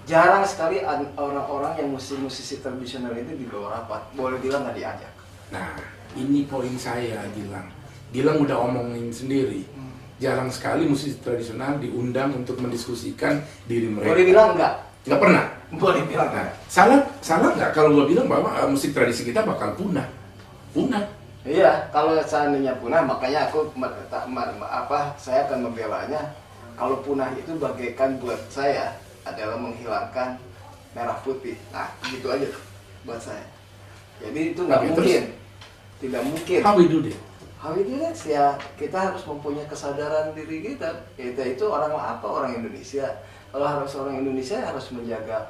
jarang sekali orang-orang yang musisi tradisional itu dibawa rapat. Boleh bilang nggak diajak. Nah, ini poin saya, Gilang. Gilang udah omongin sendiri. jarang sekali musisi tradisional diundang untuk mendiskusikan diri mereka. Boleh bilang enggak? Nggak pernah. Boleh bilang Nah, enggak? salah nggak kalau gue bilang bahwa musik tradisi kita bakal punah? Punah. Iya, kalau seandainya punah, makanya aku saya akan membelanya. Kalau punah itu bagaikan buat saya adalah menghilangkan merah putih. Nah, gitu aja tuh buat saya. Jadi itu nggak Oke, mungkin, tidak mungkin. How we do that? How it is ya, kita harus mempunyai kesadaran diri kita. Kita itu orang apa? Orang Indonesia. Kalau harus orang Indonesia harus menjaga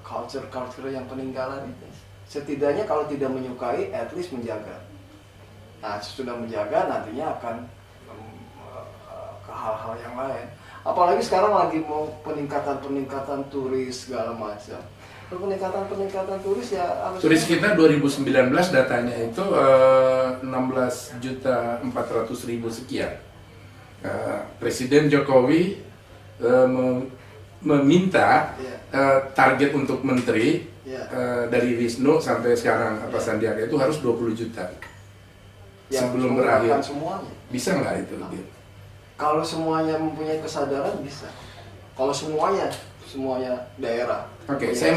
culture yang peninggalan itu. Setidaknya kalau tidak menyukai, at least menjaga. Nah, sudah menjaga nantinya akan ke hal-hal yang lain. Apalagi sekarang lagi mau peningkatan turis segala macam. Peningkatan turis ya harus. Turis kita 2019 datanya itu 16.400.000 sekian. Presiden Jokowi meminta target untuk menteri dari Wisnu sampai sekarang Sandiaga itu harus 20 juta Yang sebelum berakhir. Semuanya. Bisa nggak itu? Kalau semuanya mempunyai kesadaran bisa. Kalau semuanya daerah. Oke, saya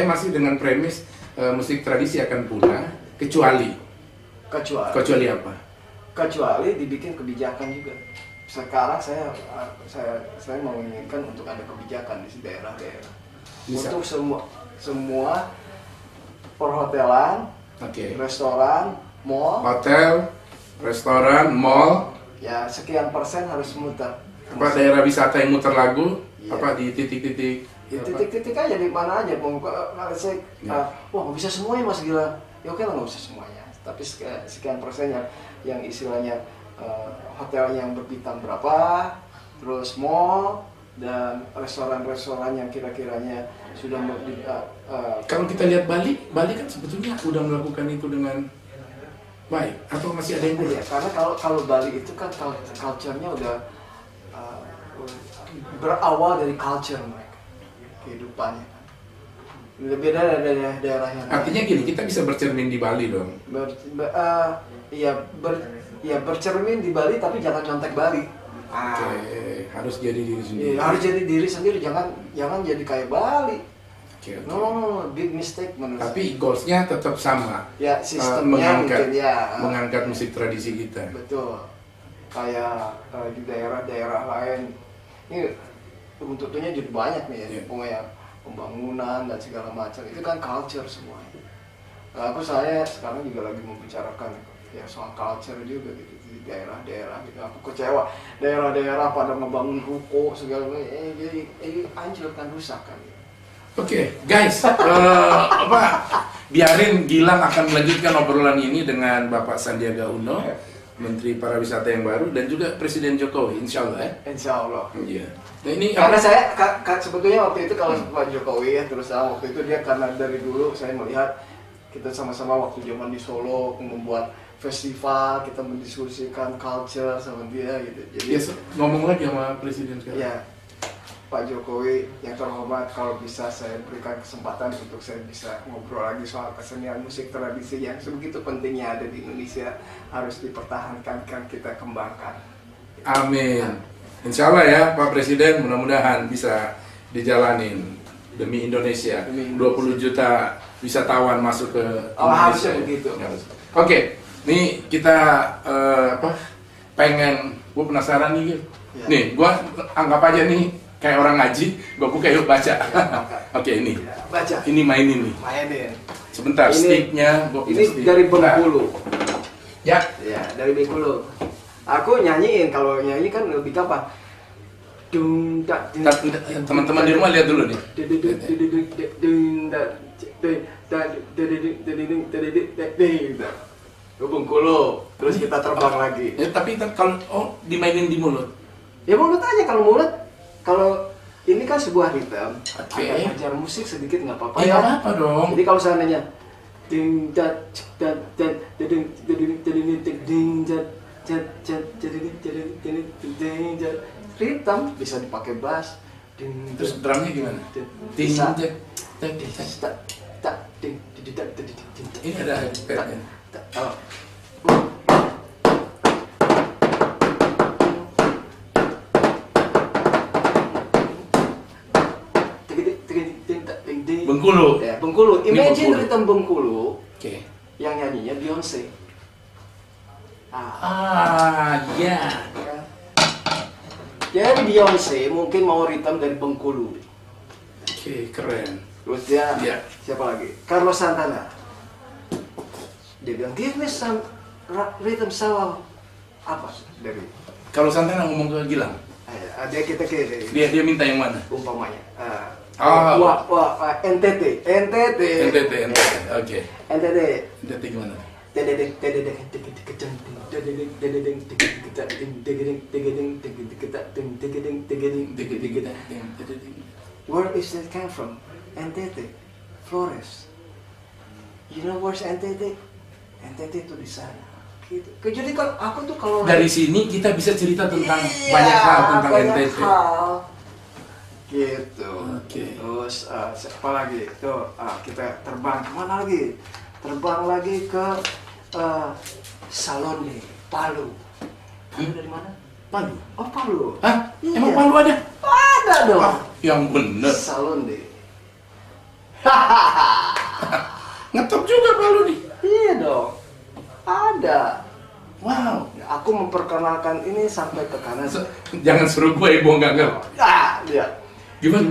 masih dengan premis musik tradisi akan punah kecuali apa? Kecuali dibikin kebijakan juga. Sekarang saya menginginkan untuk ada kebijakan di daerah-daerah. Bisa. Untuk semua perhotelan, restoran, mall, Hotel, restoran, mall, ya sekian persen harus muter. apa daerah wisata yang muter lagu, Iya. apa di titik-titik. Ya, titik-titik aja di mana aja. Wah nggak bisa semuanya Mas Gila. Ya oke lah nggak bisa semuanya. Tapi sekian persen yang istilahnya hotelnya yang berbintang berapa, terus mall dan restoran-restoran yang kira-kiranya sudah Kalau kita lihat Bali kan sebetulnya udah melakukan itu dengan baik, atau masih ada yang kurang? ya, karena kalau Bali itu kan culture-nya udah berawal dari culture mereka, kehidupannya kan. Beda dari daerah yang Artinya gini, kita bisa bercermin di Bali dong. Bercermin di Bali tapi jangan nyontek Bali. Oke, harus jadi diri sendiri. Harus jadi diri sendiri, jangan jadi kayak Bali. Oke. No, big mistake menurut saya. Tapi goalsnya tetap sama. Ya sistemnya mungkin ya. Mengangkat musik tradisi kita. Betul. Kayak di daerah-daerah lain. Ini tuntutannya jadi banyak nih ya. Yeah. Pokoknya pembangunan dan segala macam. Itu kan culture semuanya. Saya sekarang juga lagi membicarakan ya soal culture juga gitu di daerah-daerah gitu. Aku kecewa daerah-daerah pada ngebangun ruko segala macam. Jadi hancurkan, rusak kan. Oke, guys, biarin Gilang akan melanjutkan obrolan ini dengan Bapak Sandiaga Uno, Menteri Pariwisata yang baru, dan juga Presiden Jokowi, insya Allah ya. Insya Allah. Iya. Nah ini Karena saya sebetulnya waktu itu kalau Pak Jokowi ya terus terang waktu itu dia karena dari dulu saya melihat kita sama-sama waktu zaman di Solo membuat festival, kita mendiskusikan culture sama dia gitu. Jadi ngomong lagi sama Presiden sekarang. ya Pak Jokowi yang terhormat, kalau bisa saya berikan kesempatan untuk saya bisa ngobrol lagi soal kesenian musik tradisi yang sebegitu pentingnya ada di Indonesia, harus dipertahankan, kan kita kembangkan. Amin. Insya Allah ya Pak Presiden, mudah-mudahan bisa dijalanin demi Indonesia. 20 juta wisatawan masuk ke Indonesia. Harusnya begitu. Oke, nih kita pengen, gue penasaran nih, Ya. nih gue anggap aja nih kayak orang ngaji, gue buka yuk baca. Oke ini, Baca. ini mainin nih. Mainin. Sebentar, sticknya. Ini dari Bengkulu. Ya. Ya, dari Bengkulu. Aku nyanyiin, kalau nyanyi kan lebih gampang. Teman-teman di rumah lihat dulu nih. Bengkulu, terus kita terbang lagi. Ya, tapi kalau dimainin di mulut. Ya mulut aja, kalau mulut, kalau ini kan sebuah ritme. Oke. Ada ajar musik sedikit nggak apa-apa Ya ya. nggak apa dong. Jadi kalau seandainya ding dat dat dat ding ding ding ding dat dat ding dat ritme bisa dipakai bass. Terus drumnya gimana? Bisa. Ini ada pednya. Bengkulu. Ya, Bengkulu. Ini Imagine Bengkulu. rhythm Bengkulu Oke. yang nyanyinya Beyonce. Ya. Ya. Jadi Beyonce mungkin mau rhythm dari Bengkulu. Oke, keren. Terus dia Iya. siapa lagi? Carlos Santana. Dia bilang give me some rhythm sawa apa dari Kalau Santana ngomong ke Gilang, dia kita kira dia minta yang mana? umpamanya. NTT. Oke. NTT. NTT gimana? Where is that came from? NTT, Flores. You know where's NTT? NTT itu di sana. Gitu. Jadi kan aku tuh kalau Dari sini kita bisa cerita tentang Iya, banyak hal tentang banyak NTT. hal. Gitu. Oke. Terus siapa lagi? Tuh kita terbang kemana lagi? Terbang lagi ke Salone, Palu. Palu dari mana? Palu. Oh Palu. Hah? Iya. Emang Palu ada? Ada dong. Ah, yang bener. Salone. Ngetop juga Palu nih. Iya dong. Ada. Wow. Aku memperkenalkan ini sampai ke kanan. Jangan suruh gue ibu nggak ngerti. Lihat. Gimana?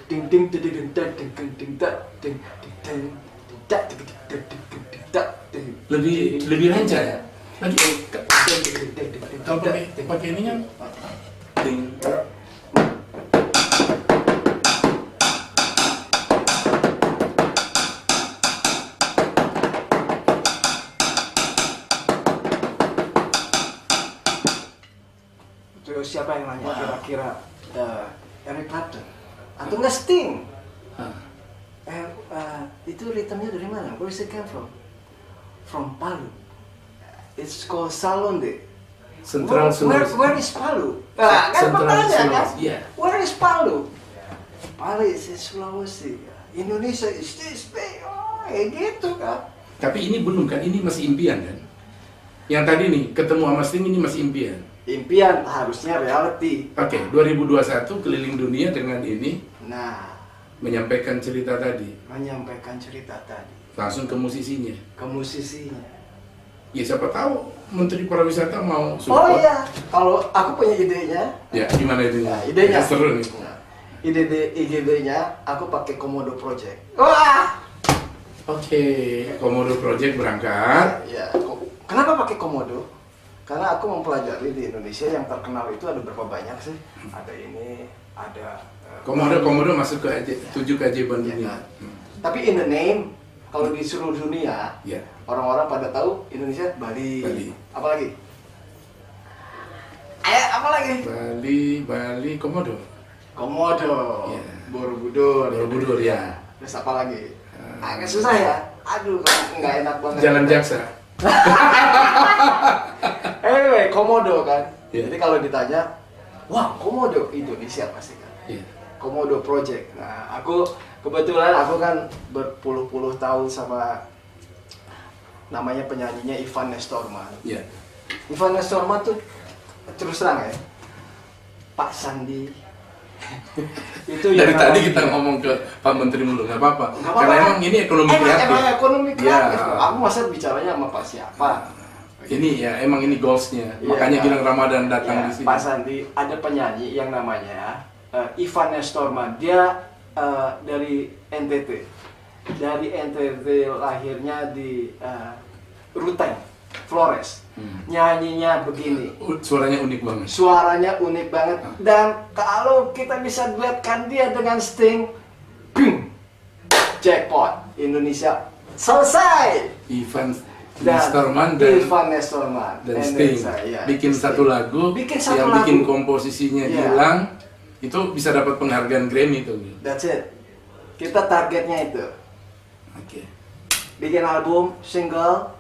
Ding ding ding ding ding ding ding ding ding ding Lebih lancar ya. Lagi kalau pakai ininya. Ding. Terus siapa yang nanya Wow. kira-kira Eric Clapton atau nggak Sting? Hah. Itu ritmenya dari mana? Where is it came from? From Palu. It's called Salonde. Central Sulawesi. Where is Palu? Kan Central pertanyaan kan? Sulawesi, iya. Where is Palu? Palu is in Sulawesi. Indonesia is this big. Oh, gitu kan? Tapi ini belum kan? Ini masih impian kan? Yang tadi nih ketemu sama Sting ini masih impian. Impian harusnya reality. Oke, 2021 keliling dunia dengan ini Nah, menyampaikan cerita tadi. menyampaikan cerita tadi Langsung ke musisinya. ke musisinya. Ya siapa tahu Menteri Pariwisata mau Oh support. iya, kalau aku punya idenya. Ya, gimana idenya? Nah, idenya. Ya, seru nih. Nah, ide-nya aku pakai Komodo Project. Wah. Oke, Komodo Project berangkat. Ya, kenapa pakai Komodo? Karena aku mempelajari di Indonesia yang terkenal itu ada berapa banyak sih? Ada ini, ada Komodo masuk ke 7 keajaiban ya, dunia. kan? Tapi in the name, kalau di seluruh dunia, Ya. orang-orang pada tahu Indonesia Bali. Bali. Apa lagi? Apa lagi? Bali, Komodo. Komodo, Ya. Borobudur. Borobudur, ya. Terus apa lagi? Agak susah ya. Aduh, nggak enak banget. Jalan Jaksa. Anyway, Komodo kan. Ya. Jadi kalau ditanya, wah Komodo Indonesia pasti kan. Iya. Komodo Project. Nah, aku kebetulan aku kan berpuluh-puluh tahun sama namanya penyanyinya Ivan Nestorman. Iya. Ivan Nestorman tuh terus terang ya, Pak Sandi. Itu Dari yang tadi namanya- kita ngomong ke Pak Menteri mulu, nggak apa-apa. Nggak Karena apa-apa. emang ini ekonomi kreatif. Emang ekonomi kreatif. Ya. Aku masa bicaranya sama Pak siapa? Ini ya emang ini goalsnya. Iya, Makanya kan? Gilang Ramadan datang Ya, di sini. Pak Sandi, ada penyanyi yang namanya Ivan Nestorman. Dia dari NTT. Dari NTT lahirnya di Ruteng, Flores. Nyanyinya begini. Suaranya unik banget. Suaranya unik banget. Dan kalau kita bisa duetkan dia dengan Sting, bing, jackpot. Indonesia selesai. Ivan Dan Nestorman dan Ivan Nestorman dan And Sting then saya, bikin Sting. satu lagu Bikin satu yang lagu. bikin komposisinya Iya. Gilang itu bisa dapat penghargaan Grammy tuh. That's it. Kita targetnya itu. Oke. Bikin album, single,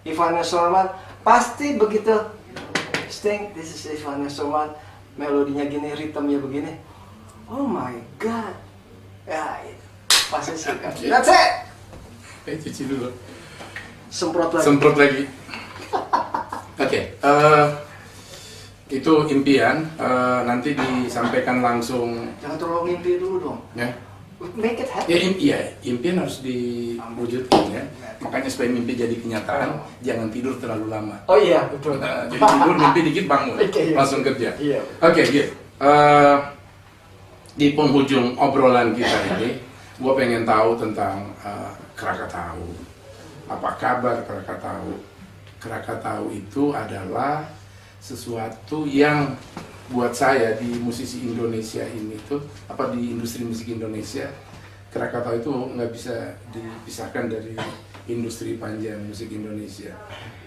Ivan Nestorman. Pasti begitu. Sting, this is Ivan Nestorman. Melodinya gini, ritmenya begini. Oh my god. Ya, pasti suka. Oke. That's it. Cuci dulu. Semprot lagi. Semprot lagi. Oke. Itu impian. Nanti disampaikan langsung Jangan terlalu mimpi dulu dong. ya. make it happen. Impian harus diwujudkan ya. Makanya supaya mimpi jadi kenyataan, jangan tidur terlalu lama. Oh iya, betul. Jadi tidur, mimpi dikit bangun, langsung kerja. Iya. Oke, Gil. Di penghujung obrolan kita ini, gue pengen tahu tentang Krakatau. Apa kabar Krakatau? Krakatau itu adalah sesuatu yang buat saya di musisi Indonesia ini tuh, di industri musik Indonesia, Krakatau itu nggak bisa dipisahkan dari industri panjang musik Indonesia.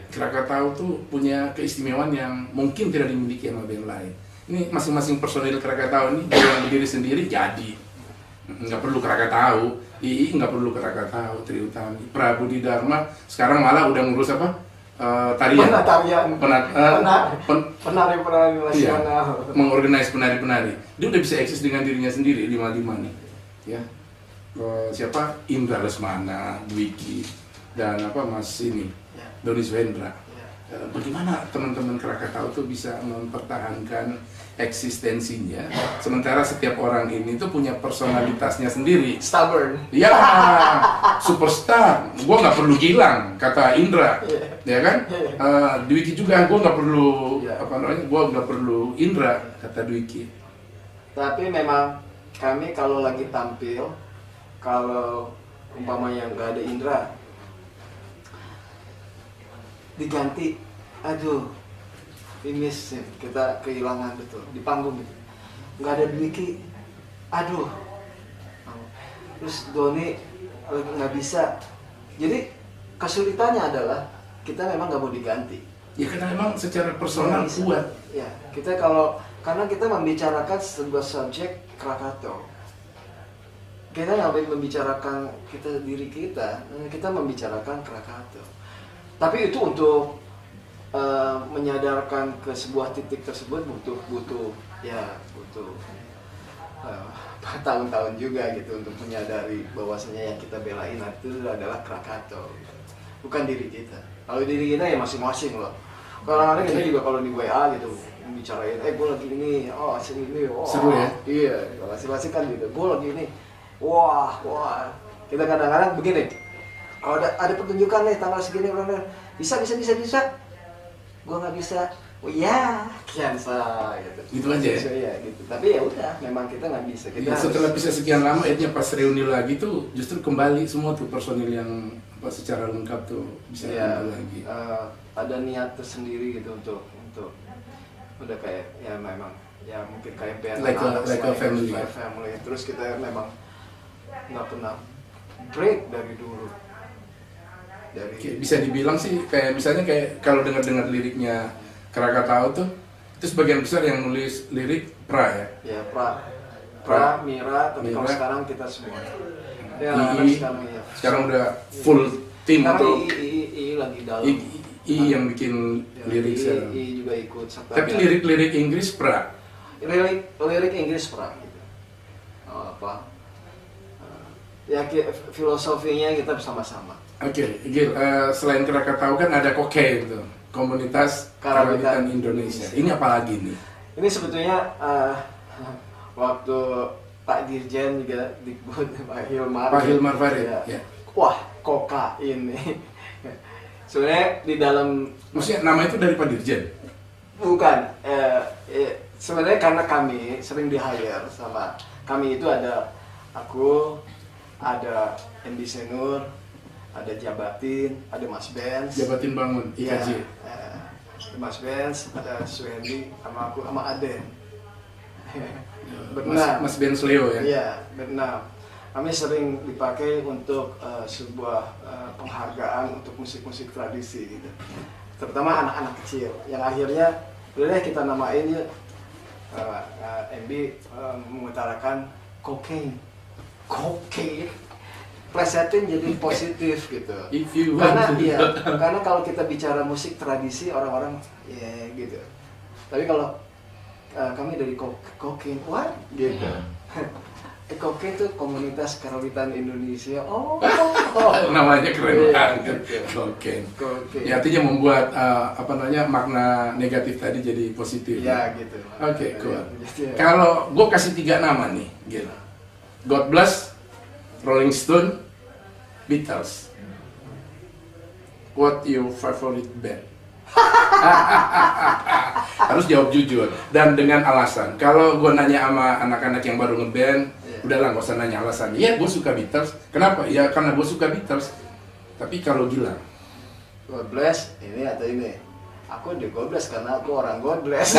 Krakatau tuh punya keistimewaan yang mungkin tidak dimiliki sama band lain. Ini masing-masing personil Krakatau ini yang berdiri sendiri jadi. Nggak perlu Krakatau, II nggak perlu Krakatau, Trie Utami, Prabudi Dharma sekarang malah udah ngurus tarian, penari nasional, mengorganize penari-penari. Dia udah bisa eksis dengan dirinya sendiri di Lima nih, ya. Siapa? Indra Lesmana, Dwiki, dan Mas Doni Zwendra. Bagaimana teman-teman Krakatau tuh bisa mempertahankan eksistensinya, sementara setiap orang ini tuh punya personalitasnya sendiri. Stubborn. Ya, superstar. Gua nggak perlu Gilang, kata Indra, ya kan? Dwiki juga, gua nggak perlu gua nggak perlu Indra, kata Dwiki. Tapi memang kami kalau lagi tampil, kalau umpamanya nggak ada Indra, diganti, aduh, miss, kita kehilangan betul di panggung gitu. Nggak ada Dwiki, aduh, terus Doni nggak bisa. Jadi kesulitannya adalah kita memang nggak mau diganti. Ya karena memang secara personal kuat. Ya, karena kita membicarakan sebuah subjek Krakatau. Kita nggak membicarakan diri kita membicarakan Krakatau. Tapi itu untuk menyadarkan ke sebuah titik tersebut butuh tahun-tahun juga gitu untuk menyadari bahwasanya yang kita belain itu adalah Krakatau, bukan diri kita. Kalau diri kita ya masing-masing loh. Kadang-kadang kita juga kalau di WA gitu membicarain, gue lagi ini, asli ini, seru ya? Iya, masing-masing kan gitu. Gue lagi ini, wah. Kita kadang-kadang begini. Kalau ada pertunjukan nih tanggal segini, bisa. Gue nggak bisa. Oh iya, cancel gitu. Gitu aja ya? Iya gitu. Tapi ya udah, memang kita nggak bisa. Setelah bisa sekian lama, akhirnya pas reuni lagi tuh justru kembali semua tuh personil yang secara lengkap tuh bisa kembali lagi. Ada niat tersendiri gitu untuk udah kayak ya memang ya mungkin kayak band like a family. Terus kita memang nggak pernah break dari dulu. Bisa dibilang sih kayak misalnya kayak kalau dengar liriknya Krakatau tuh itu sebagian besar yang nulis lirik Pra ya. Ya Pra, Mira, tapi kalau sekarang kita semua. Ya, sekarang udah full tim untuk I lagi dalam. I yang bikin lirik sekarang. I juga ikut. Tapi lirik Inggris Pra. Lirik Inggris Pra gitu. Ya filosofinya kita bersama-sama. Oke, Gil, selain Krakatau kan ada Kokain tuh, komunitas karawitan Indonesia. Ini apa lagi nih? Ini sebetulnya waktu Pak Dirjen juga Dikbud Pak Hilmar Farid. Ya. Wah, kokain nih. Sebenarnya di dalam, maksudnya nama itu dari Pak Dirjen? Bukan. Sebenarnya karena kami sering di-hire sama kami itu ada aku, ada Endi Senur, ada Jabatin, ada Mas Benz. Jabatin Bangun, IKJ. Mas Benz, ada Suhendi, sama aku, sama Aden. Benar. Mas Benz Leo ya? Iya, benar. Kami sering dipakai untuk sebuah penghargaan untuk musik-musik tradisi gitu. Terutama anak-anak kecil, yang akhirnya boleh kita namain ya, MB mengutarakan kokain. Plesetin jadi positif gitu. Karena kalau kita bicara musik tradisi orang-orang ya gitu. Tapi kalau kami dari kokain, what? Gitu. Kokain itu komunitas karawitan Indonesia. Namanya keren banget. Kokain. Ya artinya membuat makna negatif tadi jadi positif. Ya gitu. Oke, cool. Kalau gue kasih 3 nama nih, gitu. God Bless, Rolling Stone, Beatles. What your favorite band? Harus jawab jujur dan dengan alasan. Kalau gue nanya sama anak-anak yang baru ngeband, udahlah gak usah nanya alasan. Iya, gue suka Beatles. Kenapa? Ya karena gue suka Beatles. Tapi kalau Gilang, God bless ini atau ini? Aku di God bless karena aku orang God bless.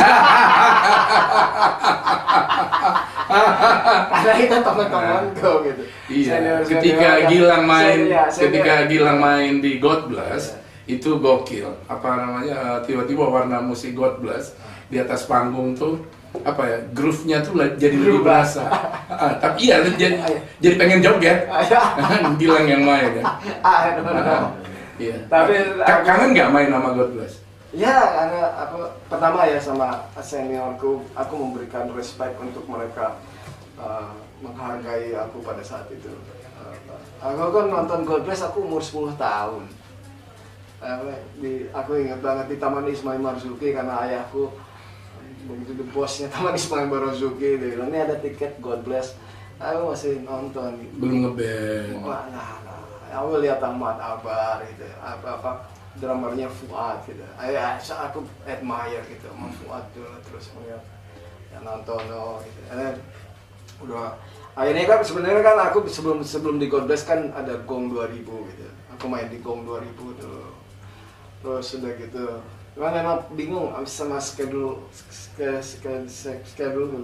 Karena itu teman-temanku gitu. iya. Senior-senior Ketika yang- Gilang main, senior. ketika Gilang main di God Bless, itu gokil. Apa namanya? Tiba-tiba warna musik God Bless di atas panggung tuh apa ya? Groove-nya tuh jadi lebih Berubah. berasa. Tapi iya, jadi pengen joget. Gilang yang main ya. I don't know. Iya. Tapi- Kangen nggak main sama God Bless? Ya, karena aku pertama ya sama seniorku, aku memberikan respect untuk mereka menghargai aku pada saat itu. Aku kan nonton God Bless aku umur 10 tahun. Aku ingat banget di Taman Ismail Marzuki karena ayahku begitu the bosnya Taman Ismail Marzuki, dia bilang ini ada tiket God Bless. Aku masih nonton. Belum ngeband. Wah, aku lihat Ahmad Albar gitu, apa drummernya Fuad gitu. Aku admire gitu sama Fuad dulu, terus melihat yang nonton gitu. Udah akhirnya kan sebenarnya kan aku sebelum di God Bless kan ada Gong 2000 gitu. Aku main di Gong 2000 dulu. Terus udah gitu. Cuman memang bingung sama schedule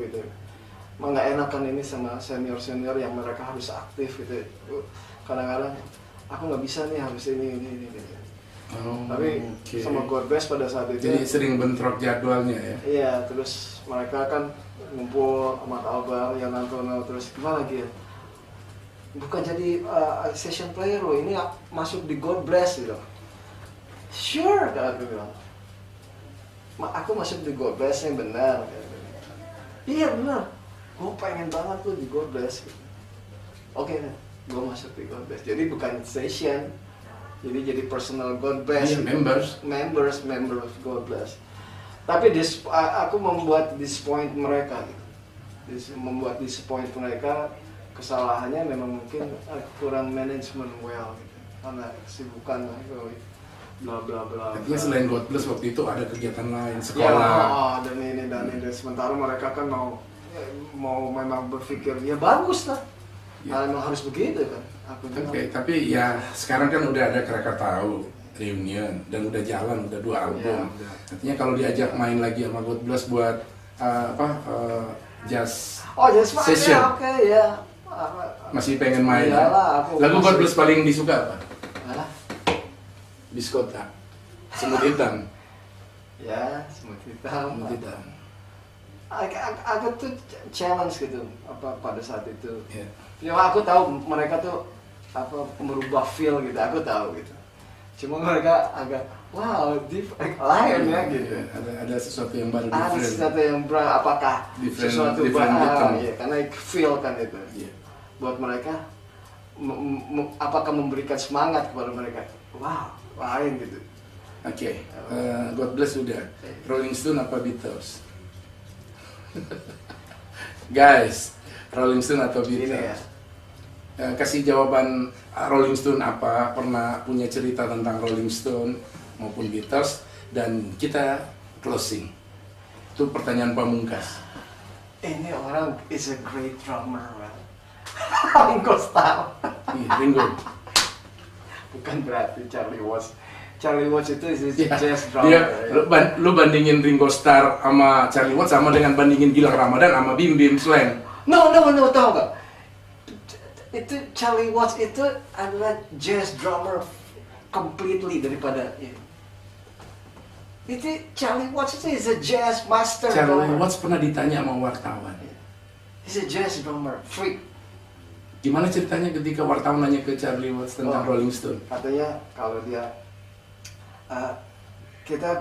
gitu. Emang nggak enakan ini sama senior yang mereka harus aktif gitu. Kadang-kadang aku nggak bisa nih, harus ini gitu. Tapi oke. sama God Bless pada saat itu Jadi sering bentrok jadwalnya ya. iya, terus mereka kan ngumpul sama Albar, yang Antono, terus gimana lagi ya, bukan jadi session player loh, ini masuk di God Bless gitu. Sure, kan aku bilang, aku masuk di God Bless yang benar. Iya benar, gue pengen banget tuh di God Bless gitu. Oke, gue masuk di God Bless, jadi bukan session, jadi personal God Bless. Iya, member of God Bless. Tapi aku membuat disappoint mereka gitu. Membuat disappoint mereka, kesalahannya memang mungkin kurang manajemen well gitu. Karena kesibukan bla bla bla. Artinya selain God Bless waktu itu ada kegiatan lain, Ya, sekolah. dan ini. Sementara mereka kan mau memang berpikir ya bagus lah. Ya. Memang harus begitu kan. Aku bilang, Oke, tapi ya sekarang kan udah ada Krakatau reunion dan udah jalan, udah 2 album. Ya. Artinya kalau diajak main lagi sama God Bless buat jazz just main session, ya, oke ya. masih pengen main. Iyalah, aku Lagu God masih- Bless paling disuka apa? Hah? Biskota, Semut Hitam. Ya, semut hitam. Semut Hitam. Agak tuh challenge gitu pada saat itu. Ya. Ya aku tahu mereka tuh merubah feel gitu, aku tahu gitu. Cuma mereka agak wow, lain ya gitu. Ada sesuatu yang baru, Ada different. sesuatu yang apakah Different sesuatu rhythm. ya, karena feel kan itu. Iya. Buat mereka apakah memberikan semangat kepada mereka? Wow, lain gitu. Oke, God Bless sudah. Rolling Stone apa Beatles? Guys, Rolling Stone atau Ini Beatles? ya. Kasih jawaban Rolling Stone apa, pernah punya cerita tentang Rolling Stone maupun Beatles, dan kita closing. Itu pertanyaan pamungkas. Ini orang is a great drummer, man. Ringo Starr. Ringo. Bukan berarti Charlie Watts. Charlie Watts itu is Ya, jazz drummer. dia, Ya. lu bandingin Ringo Starr sama Charlie Watts sama dengan bandingin Gilang Ramadan sama Bim Bim Slang. No, tahu nggak? Itu Charlie Watts itu adalah jazz drummer completely daripada ya. Itu Charlie Watts itu is a jazz master Charlie drummer. Watts pernah ditanya sama wartawan. He's a jazz drummer, freak. Gimana ceritanya ketika wartawan nanya ke Charlie Watts tentang Rolling Stone? Katanya kalau dia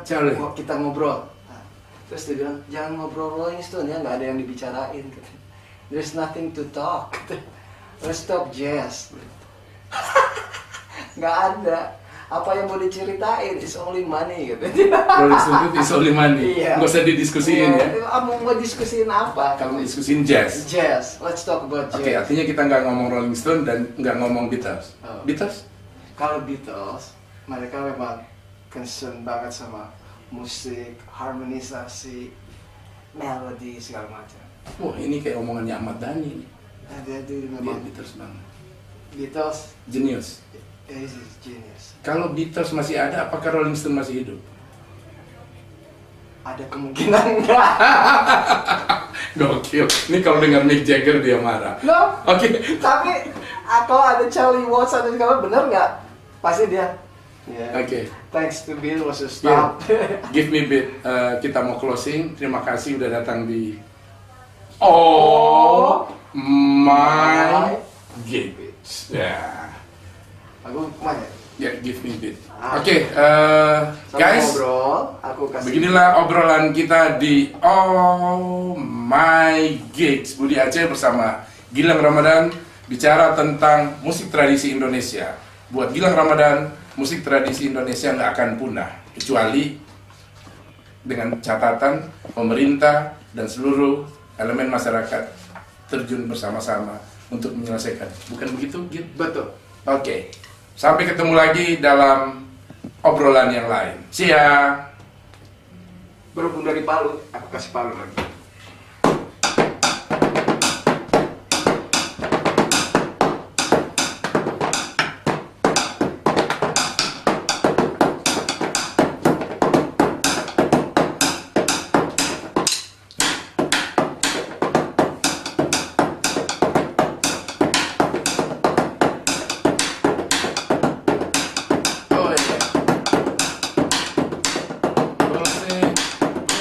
Charlie. kita ngobrol. Nah, terus dia bilang jangan ngobrol Rolling Stone ya, nggak ada yang dibicarain. Gitu. There's nothing to talk. Gitu. Let's talk jazz. Nggak ada. Apa yang mau diceritain? It's only money gitu. Rolling Stone itu is only money. Iya. Nggak usah didiskusiin ya. Mau diskusiin apa? Kalau diskusiin jazz. Jazz. Let's talk about jazz. Oke, artinya kita nggak ngomong Rolling Stone dan nggak ngomong Beatles. Oh. Beatles? Kalau Beatles, mereka memang concern banget sama musik, harmonisasi, melodi segala macam. Wah, ini kayak omongannya Ahmad Dhani nih. Jadi Dia memang Beatles banget. Beatles Genius. is genius. Kalau Beatles masih ada, apakah Rolling Stone masih hidup? Ada kemungkinan enggak? Gokil. Ini kalau dengar Mick Jagger dia marah. No. Oke. Tapi kalau ada Charlie Watts atau segala bener nggak? Pasti dia. Yeah. Oke. Thanks to Beatles to stop. Give me beat. Kita mau closing. Terima kasih udah datang di Oh My Gigs. Ya. Aku mana? Ya, give me beat. Ah. Oke, Sama guys. ngobrol, aku kasih. Beginilah obrolan kita di Oh My Gigs. Budi Aceh bersama Gilang Ramadan bicara tentang musik tradisi Indonesia. Buat Gilang Ramadan, musik tradisi Indonesia nggak akan punah kecuali dengan catatan pemerintah dan seluruh elemen masyarakat terjun bersama-sama untuk menyelesaikan. Bukan begitu, Git? Betul. Oke. Sampai ketemu lagi dalam obrolan yang lain. See ya. Berhubung dari Palu, aku kasih Palu lagi. Oh iya.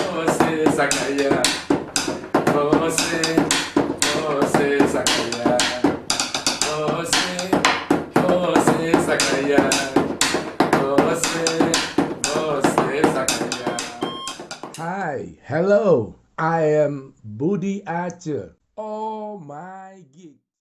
Você Sakaya. Você Sakaya. Você Sakaya. Você Sakaya. Hi, hello. I am Budi Aceh. Oh my gig.